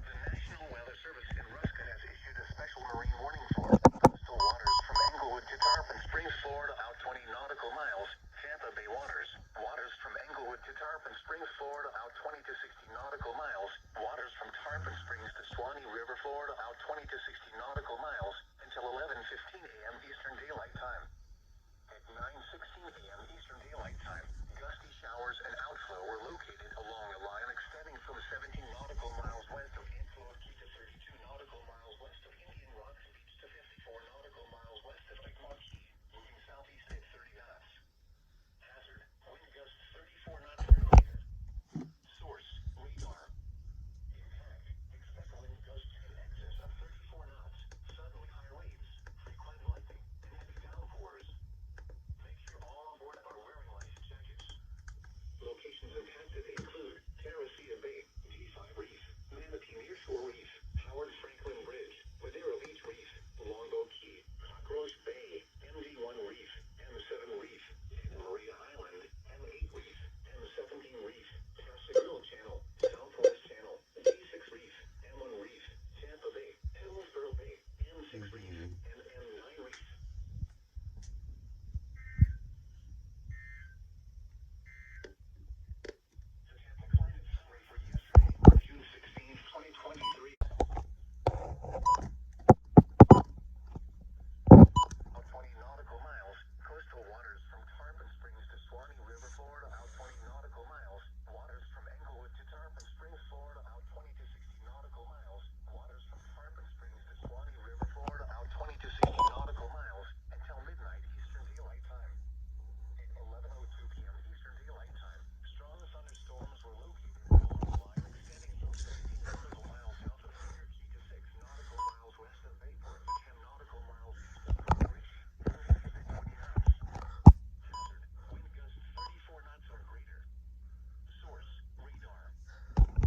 The National Weather Service in Ruskin has issued a special marine warning for coastal waters from Englewood to Tarpon Springs, Florida, out 20 nautical miles. Tampa Bay waters. Waters from Englewood to Tarpon Springs, Florida, out 20 to 60 nautical miles. Waters from Tarpon Springs to Swanee River, Florida, out 20 to 60 nautical miles until 11:15 a.m. Eastern Daylight Time. At 9:16 a.m. Eastern Daylight Time, gusty showers and outflow were located along a line extending from 17 nautical miles west of Anclote Key to 32 nautical miles west of Indian Rocks Beach to 54 nautical miles west of Egmont Key, moving southeast at 30 knots. Hazard, wind gusts 34 knots or greater. Source, radar. Impact, expect wind gusts in excess of 34 knots, suddenly higher waves, frequent lightning, and heavy downpours. Make sure all on board are wearing life jackets. Locations impacted include Terracea Bay, D5 Reef, Manatee Nearshore Reef, Howard Franklin Bridge, Madero Beach Reef, Longboat Key, Cockroach Bay, MD1 Reef, M7 Reef, Santa Maria Island, M8 Reef, M17 Reef, Pascagoula Channel, Southwest Channel, D6 Reef, M1 Reef, Tampa Bay, Hillsborough Bay, M6 Reef, and M9 Reef. The Tampa climate summary for yesterday, June 16, 2023. Out 20 nautical miles, coastal waters from Tarpon Springs to Swanee River, Florida, out 20 nautical miles. Waters from Englewood to Tarpon Springs, Florida, out 20 to 60 nautical miles. Waters from Tarpon Springs to Swanee River, Florida, out 20 to 60 nautical miles until midnight Eastern Daylight Time. At 11:02 p.m. Eastern Daylight Time, strong thunderstorms were located along a line extending from 17 nautical miles south of Cedar Key to 6 nautical miles west of Bayport to 10 nautical miles east of Port Richey, moving east at 20 knots. Hazard, wind gusts 34 knots or greater. Source, radar.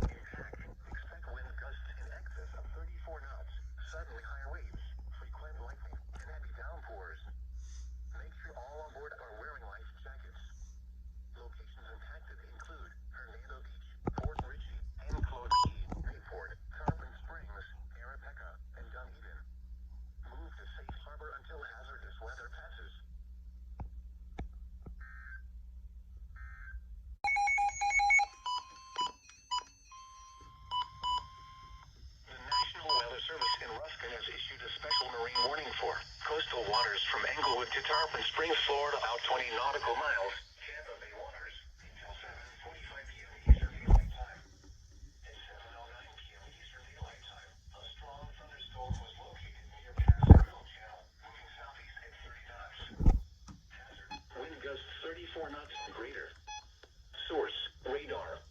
Impact, expect wind gusts in excess of 34 knots, suddenly higher waves, frequent lightning, and heavy downpours. Make sure all on board are wearing life jackets. Locations impacted include Hernando Beach, Port Richey, Anclote Key, Bayport, Tarpon Springs, Arapaca, and Dunedin. Move to safe harbor until hazardous weather passes. The National Weather Service in Ruskin has issued a special marine warning for coastal waters from Englewood to Tarpon Springs, Florida, out 20 nautical miles. Tampa Bay waters until 7:45 p.m. Eastern Daylight Time. At 7:09 p.m. Eastern Daylight Time, a strong thunderstorm was located near Pascagoula Channel, moving southeast at 30 knots. Hazard, wind gusts 34 knots or greater. Source, radar.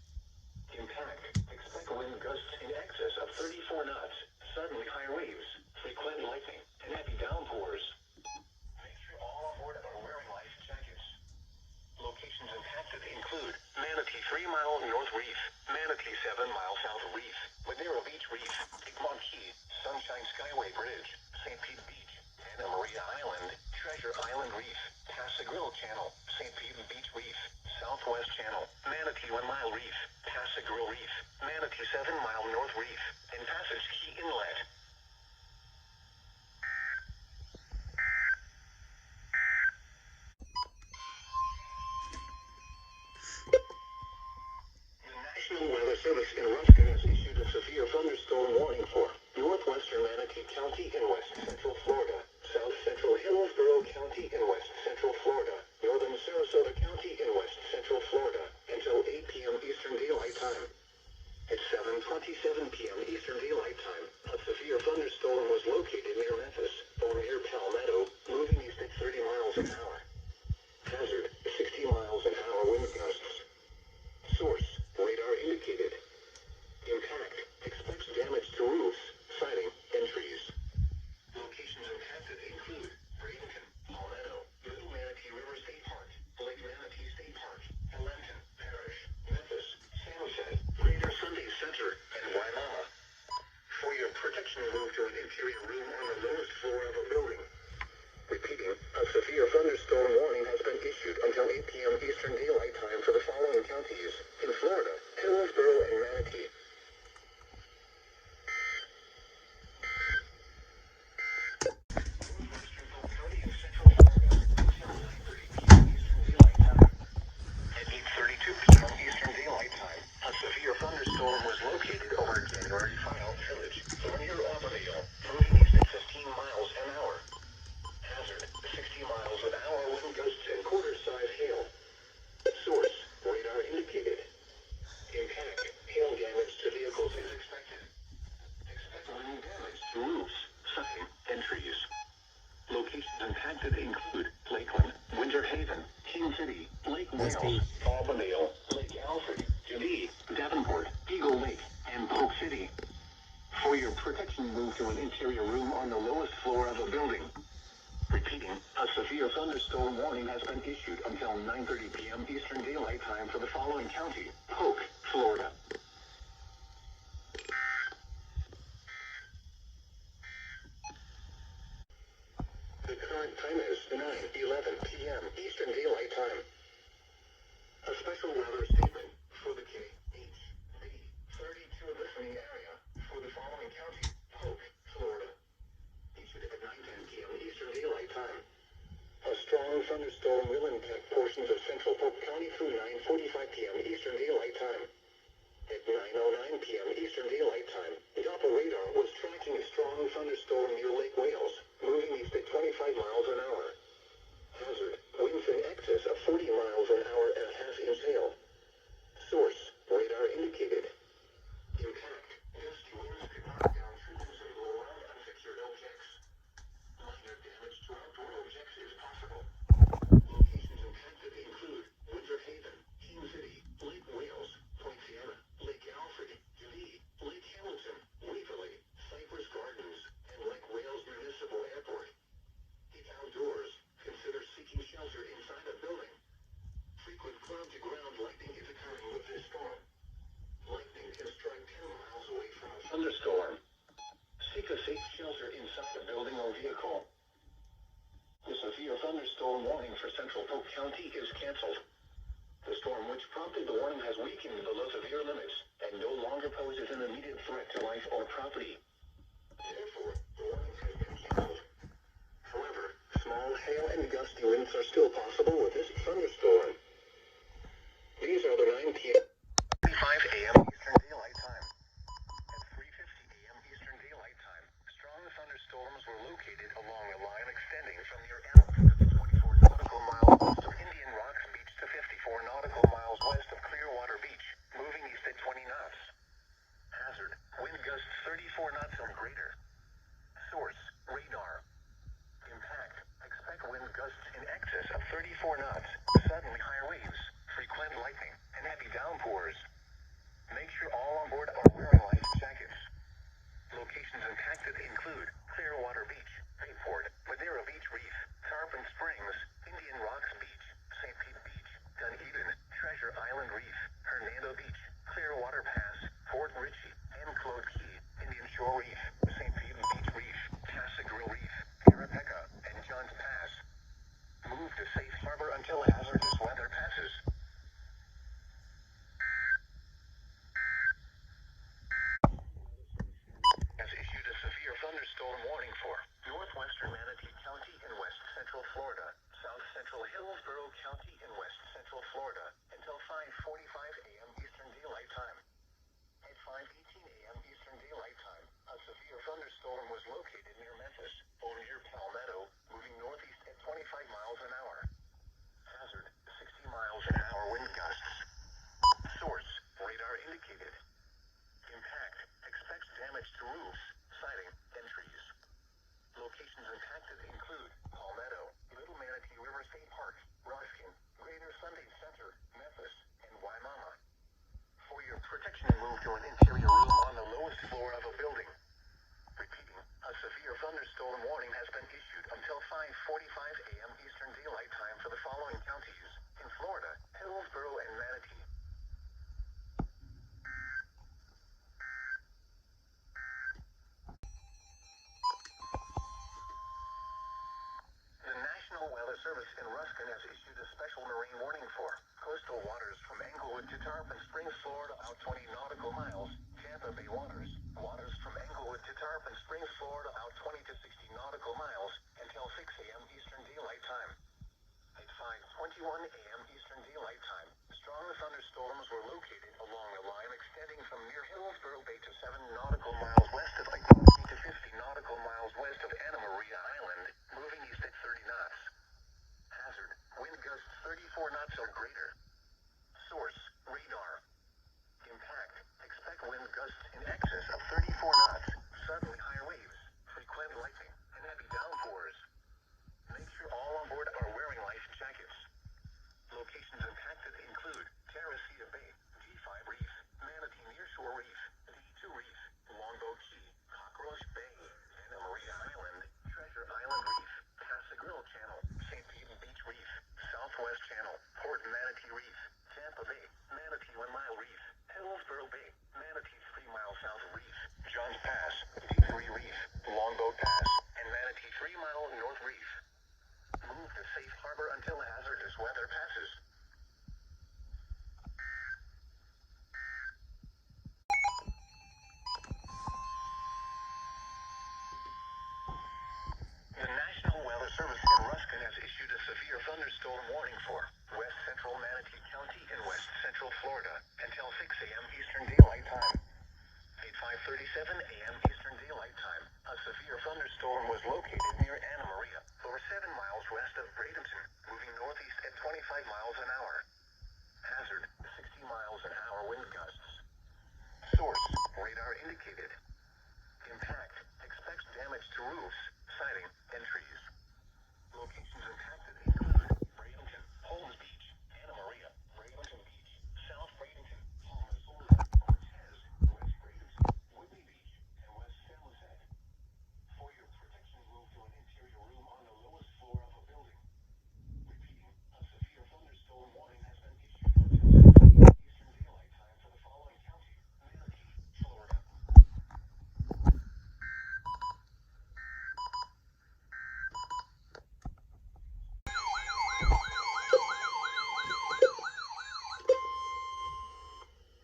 Impact, expect wind gusts in excess of 34 knots, suddenly higher waves, frequent lightning, and heavy downpours. Make sure all on board are wearing life jackets. Locations impacted include Manatee 3 Mile North Reef, Manatee 7 Mile South Reef, Madero Beach Reef, Egmont Key, Sunshine Skyway Bridge, St. Pete Beach, Santa Maria Island, Treasure Island Reef, Pascagoula Channel, St. Pete Beach Reef, Southwest Channel, Manatee 1 Mile Reef, Pascagoula Reef, Manatee 7 Mile North Reef, and Passage Key Inlet. The National Weather Service in Ruskin has issued a severe thunderstorm warning for northwestern Manatee County in west central Florida, south central Hillsborough County in west central Florida, northern Sarasota County in west central Florida, until 8 p.m. Eastern Daylight Time. At 7:27 p.m. Eastern Daylight Time, a severe thunderstorm was located near Memphis or near Palmetto, moving east at 30 miles an hour. Hazard, 60 miles an hour wind gusts. Source, radar indicated. Impact, expects damage protection move to an interior room on the lowest floor of a building. Repeating, a severe thunderstorm warning has been issued until 8 p.m. Eastern Daylight Time for the following counties in Florida: Hillsborough and Manatee. At 8:32 p.m. Eastern Daylight Time, a severe thunderstorm was located over January File Village, near Auburndale, moving east at 15 miles an hour. Hazard, 60 miles an hour wind gusts and quarter-size hail. Source, radar indicated. Impact, hail damage to vehicles is expected. Expect wind damage to roofs, siding, and trees. Locations impacted include Lakeland, Winter Haven, King City, Lake Wales, Auburndale, Lake Alfred, Geneva, Davenport, Eagle Lake, and Polk City. For your protection, move to an interior room on the lowest floor of a building. Repeating, a severe thunderstorm warning has been issued until 9:30 p.m. Eastern Daylight Time for the following county: Polk, Florida. The current time is 9:11 p.m. Eastern Daylight Time. A special weather statement for the KHB32 listening area for the following county: Polk, Florida. Issued at 9:10 p.m. Eastern Daylight Time. A strong thunderstorm will impact portions of central Polk County through 9:45 p.m. Eastern Daylight Time. At 9:09 p.m. Eastern Daylight Time, Doppler radar was tracking a strong thunderstorm near Lake Wales, moving east at 25 miles an hour. Hazard, winds in excess of 40 miles an hour and half-inch hail. Source, radar indicated. Impact, gusty winds could knock down trees and blow around unsecured objects. Minor damage to outdoor objects is possible. Locations impacted include Winter Haven, King City, Lake Wales, Point Siena, Lake Alfred, Geneva, Lake Hamilton, Waverly, Cypress Gardens, and Lake Wales Municipal Airport. If outdoors, consider seeking shelter inside a building. Frequent ground-to-ground lightning is occurring with this storm. Lightning can strike 10 miles away from a thunderstorm. Seek a safe shelter inside a building or vehicle. The severe thunderstorm warning for central Polk County is canceled. The storm which prompted the warning has weakened below severe limits and no longer poses an immediate threat to life or property. Therefore, the warning has been canceled. However, small hail and gusty winds are still possible with this thunderstorm. These are the 9 p.m. 5 a.m. Eastern Daylight Time. At 3:50 a.m. Eastern Daylight Time, strong thunderstorms were located along a line extending from near Alpha to 24 nautical miles west of Indian Rocks Beach to 54 nautical miles west of Clearwater Beach, moving east at 20 knots. Hazard, wind gusts 34 knots or greater. Source, radar. Impact, expect wind gusts in excess of 34 knots, suddenly high waves, frequent lightning, and heavy downpours. Make sure all on board are wearing life jackets. Locations impacted include Clearwater Beach, Bayport, Madera Beach Reef, Tarpon Springs, Indian Rocks Beach, St. Pete Beach, Dunedin, Treasure Island Reef, Hernando Beach, Clearwater Pass, Fort Ritchie, M. Claude Key, Indian Shore Reef, St. Pete Beach Reef, Cassegrail Reef, Arapaca, and Johns Pass. Move to safe harbor until hazardous weather passes. Has issued a severe thunderstorm warning for northwestern Manatee County in west central Florida, south central Hillsborough County in west central Florida, until 5:45 a.m. Eastern Daylight Time. At 5:18 a.m. Eastern Daylight Time, a severe thunderstorm was located near Memphis or near Palmetto, moving northeast at 25 miles an hour. Hazard, 60 miles an hour wind gusts. Source, radar indicated. Impact, expects damage to roofs, siding, and trees. Locations impacted include Palmetto, Little Manatee River State Park, Ruskin, Greater Sunday Center, Memphis, and Waimama. For your protection, move to an interior room Service in Ruskin has issued a special marine warning for coastal waters from Englewood to Tarpon Springs, Florida, out 20 nautical miles. Tampa Bay waters. Waters from Englewood to Tarpon Springs, Florida, out 20 to 60 nautical miles until 6 a.m. Eastern Daylight Time. At 5:21 a.m. Eastern Daylight Time, strong thunderstorms were located along the line extending from near Hillsborough Bay to 7 nautical miles west of Lake Murphy to 50 nautical miles west of Anna Maria Island, moving east at 30 knots. Hazard, wind gusts 34 knots or greater. Source, radar. Impact, expect wind gusts in excess of 34 knots, suddenly high waves, frequent lightning, and heavy downpours. Make sure all on board are wearing life jackets. Locations impacted include Teresita Bay, G5 Reef, Manatee Nearshore Reef, D2 Reef, Longboat Key, Cockroach Bay, Anna Maria Island, Treasure Island Reef, Casagrill Channel, St. Pete Beach Reef, Southwest Channel, Port Manatee Reef, Tampa Bay, Manatee 1 Mile Reef, Hillsborough Bay, Manatee 3 Mile South Reef, Johns Pass, D3 Reef, Longboat Pass, and Manatee 3 Mile North Reef. Move to safe harbor until hazardous weather passes. The National Weather Service in Ruskin has issued a severe thunderstorm warning for west central Manatee County and west central Florida until 6 a.m. Eastern Daylight Time. At 5:37 a.m. Eastern Daylight Time, a severe thunderstorm was located near Anna Maria, over 7 miles west of Bradenton, moving northeast at 25 miles an hour. Hazard, 60 miles an hour wind gusts. Source, radar indicated. Impact, expects damage to roofs, siding, and trees. Locations impacted include Bradenton, Holmes Beach, Anna Maria, Bradenton Beach, South Bradenton, Palmas, Cortez, West Bradenton, Whitney Beach, and West San Jose. For your protection, move to an interior room on the lowest floor of a building. Repeating, a severe thunderstorm warning has been issued until 6 Eastern Daylight Time for the following county: Manatee, Florida.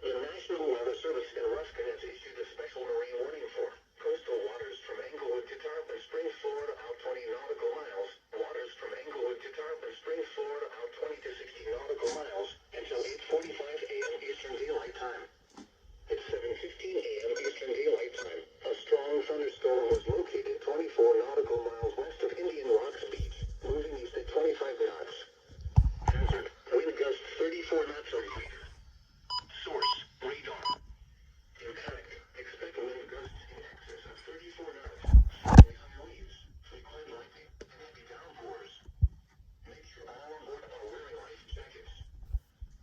The National Weather Service in Ruskin has issued a special marine warning for coastal waters from Englewood to Tarpon Springs, Florida, out 20 nautical miles. Waters from Englewood to Tarpon Springs, Florida, out 20 to 60 nautical miles until 8:45 a.m. Eastern Daylight Time. At 7:15 a.m. Eastern Daylight Time, a strong thunderstorm was located 24 nautical miles west of Indian Rocks Beach, moving east at 25 knots. Hazard, wind gusts 34 knots or greater. Source, radar. Impact, expect wind gusts in excess of 34 knots, suddenly high waves, frequent lightning, and heavy downpours. Make sure all on board are wearing life jackets.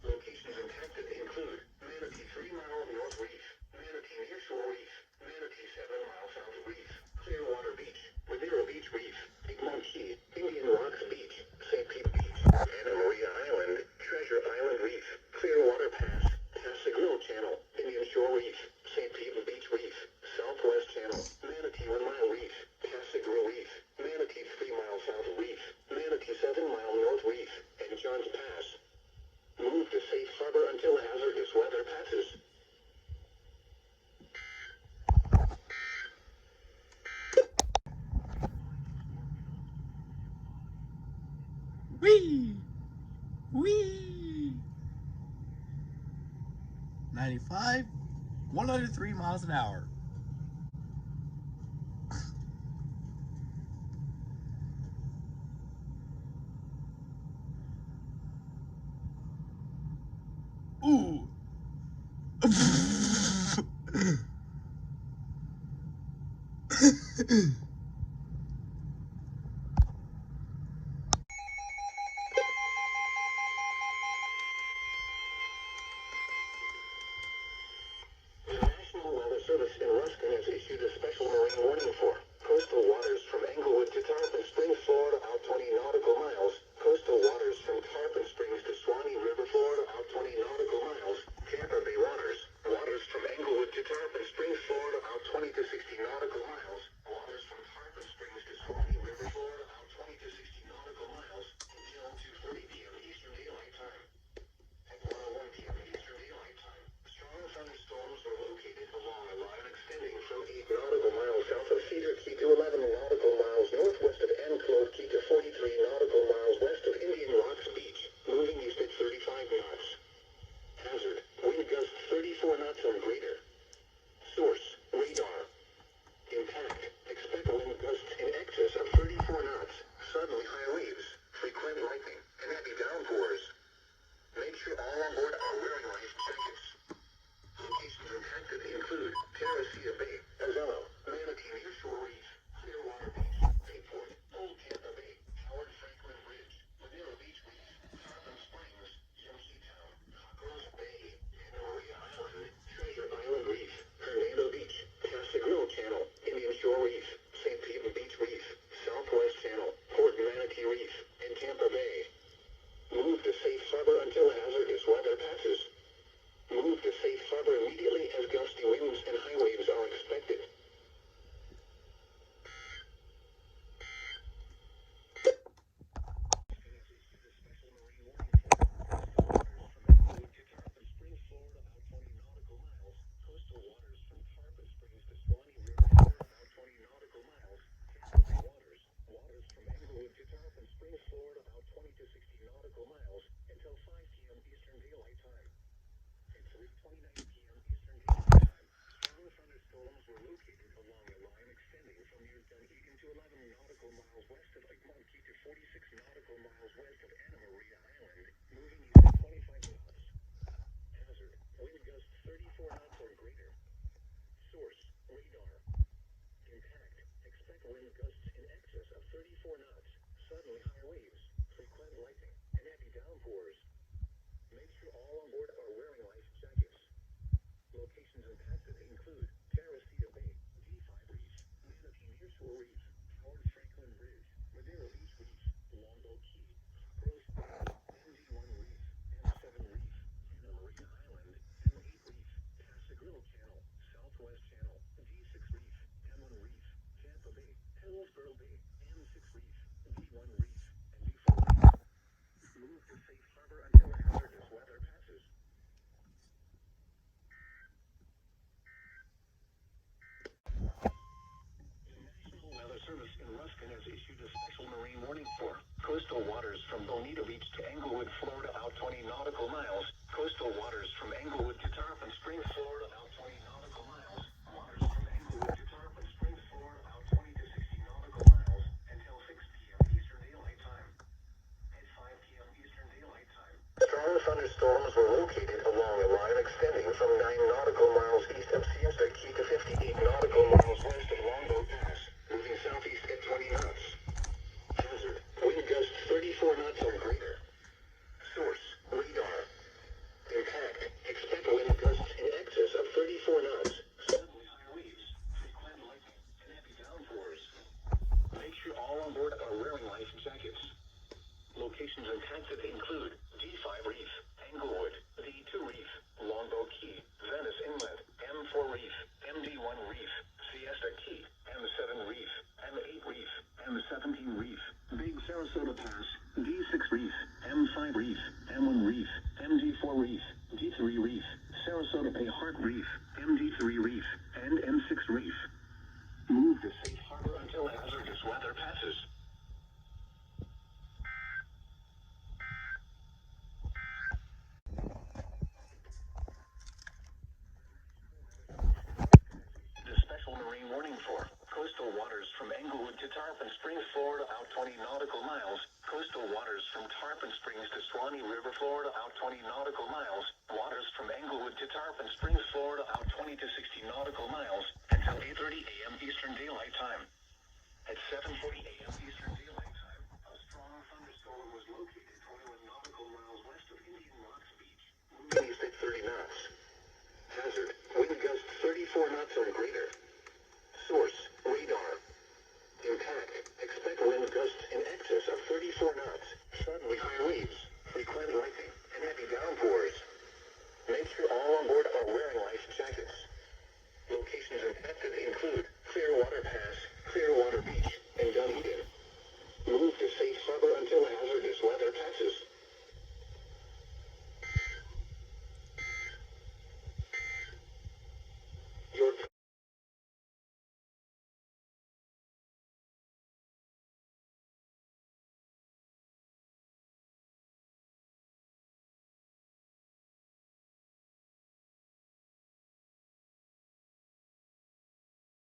Locations impacted include Manatee 3 Mile North Reef, Manatee Nearshore Reef, Manatee 7 Mile South Reef, Clearwater Beach, Madeira Beach Reef, Egmont Key, Indian Rocks Beach, St. Pete Beach, Anna Maria Island, Treasure Island Reef, Clearwater Pass, Casagrill Channel, Indian Shore Reef, St. Pete Beach Reef, Southwest Channel, Manatee 1 Mile Reef, Casagrill Reef, Manatee 3 Mile South Reef, Manatee 7 Mile North Reef, and Johns Pass. Move to safe harbor until hazardous weather passes. Wee! Wee! 95, 103 miles an hour. Ooh! The National Weather Service in Ruskin has issued a special marine warning for coastal waters from Englewood to Tarpon Springs, Florida, out 20 nautical miles. Coastal waters from Tarpon Springs to Swanee River, Florida, out 20 nautical miles. Tampa Bay waters. Waters from Englewood to Tarpon Springs, Florida, out 20 to 60 nautical miles. Waters from Tarpon Springs to Swanee River, Florida, out 20 to 60 nautical miles until 11 nautical miles northwest of Enclave Key to 43 nautical miles west of Indian Rocks Beach, moving east at 35 knots. Hazard, wind gusts 34 knots or greater. Source, radar. Impact, expect wind gusts in excess of 34 knots, suddenly high waves, frequent lightning, and heavy downpours. Make sure all on board are wearing life jackets. Locations impacted include Terracea Bay, Azello, Manatee Nearshore Reef, Clearwater Beach, Bayport, Old Tampa Bay, Howard Franklin Bridge, Madeira Beach Reef, Tarpon Springs, Yosemitown, Cockrell's Bay, Anna Maria Island, Treasure Island Reef, Hernando Beach, Casagrillo Channel, Indian Shore Reef, St. Pete Beach Reef, Southwest Channel, Port Manatee Reef, and Tampa Bay. Move to safe harbor until hazardous weather passes. Move to safe harbor immediately as gusty winds and high waves are expected. Coastal waters from Bonita Beach to Englewood, Florida, out 20 nautical miles. Coastal waters from Englewood to Tarpon Springs, Florida, out 20 nautical miles. Waters from Englewood to Tarpon Springs, Florida, out 20 to 60 nautical miles until 6 p.m. Eastern Daylight Time. At 5 p.m. Eastern Daylight Time. Strong thunderstorms were located along a line extending from 9 nautical miles east of Siesta Key to 58 nautical miles west of Longboat Pass, moving southeast at 20 knots. Hazard, wind gusts 34 knots or greater. Source, radar. Impact, expect wind gusts in excess of 34 knots, suddenly high waves, frequent lightning, and heavy downpours. Make sure all on board are wearing life jackets. Locations impacted include D5 Reef, Englewood, D2 Reef, Longboat Key, Venice Inlet, M4 Reef, MD1 Reef, Siesta Key, M7 Reef, M8 Reef, M17 Reef, Big Sarasota Pass, D6 Reef, M5 Reef, M1 Reef, MD4 Reef, D3 Reef, Sarasota Bay Heart Reef, MD3 Reef, and M6 Reef. Move to safe harbor until hazardous weather passes. The special marine warning for coastal waters from Englewood to Tarpon Springs, Florida, out 20 nautical miles. Coastal waters from Tarpon Springs to Swanee River, Florida, out 20 nautical miles. Waters from Englewood to Tarpon Springs, Florida, out 20 to 60 nautical miles until 8:30 a.m. Eastern Daylight Time. At 7:40 a.m. Eastern Daylight Time, a strong thunderstorm was located 21 nautical miles west of Indian Rocks Beach, moving east at 30 knots. Hazard, wind gusts 34 knots or greater.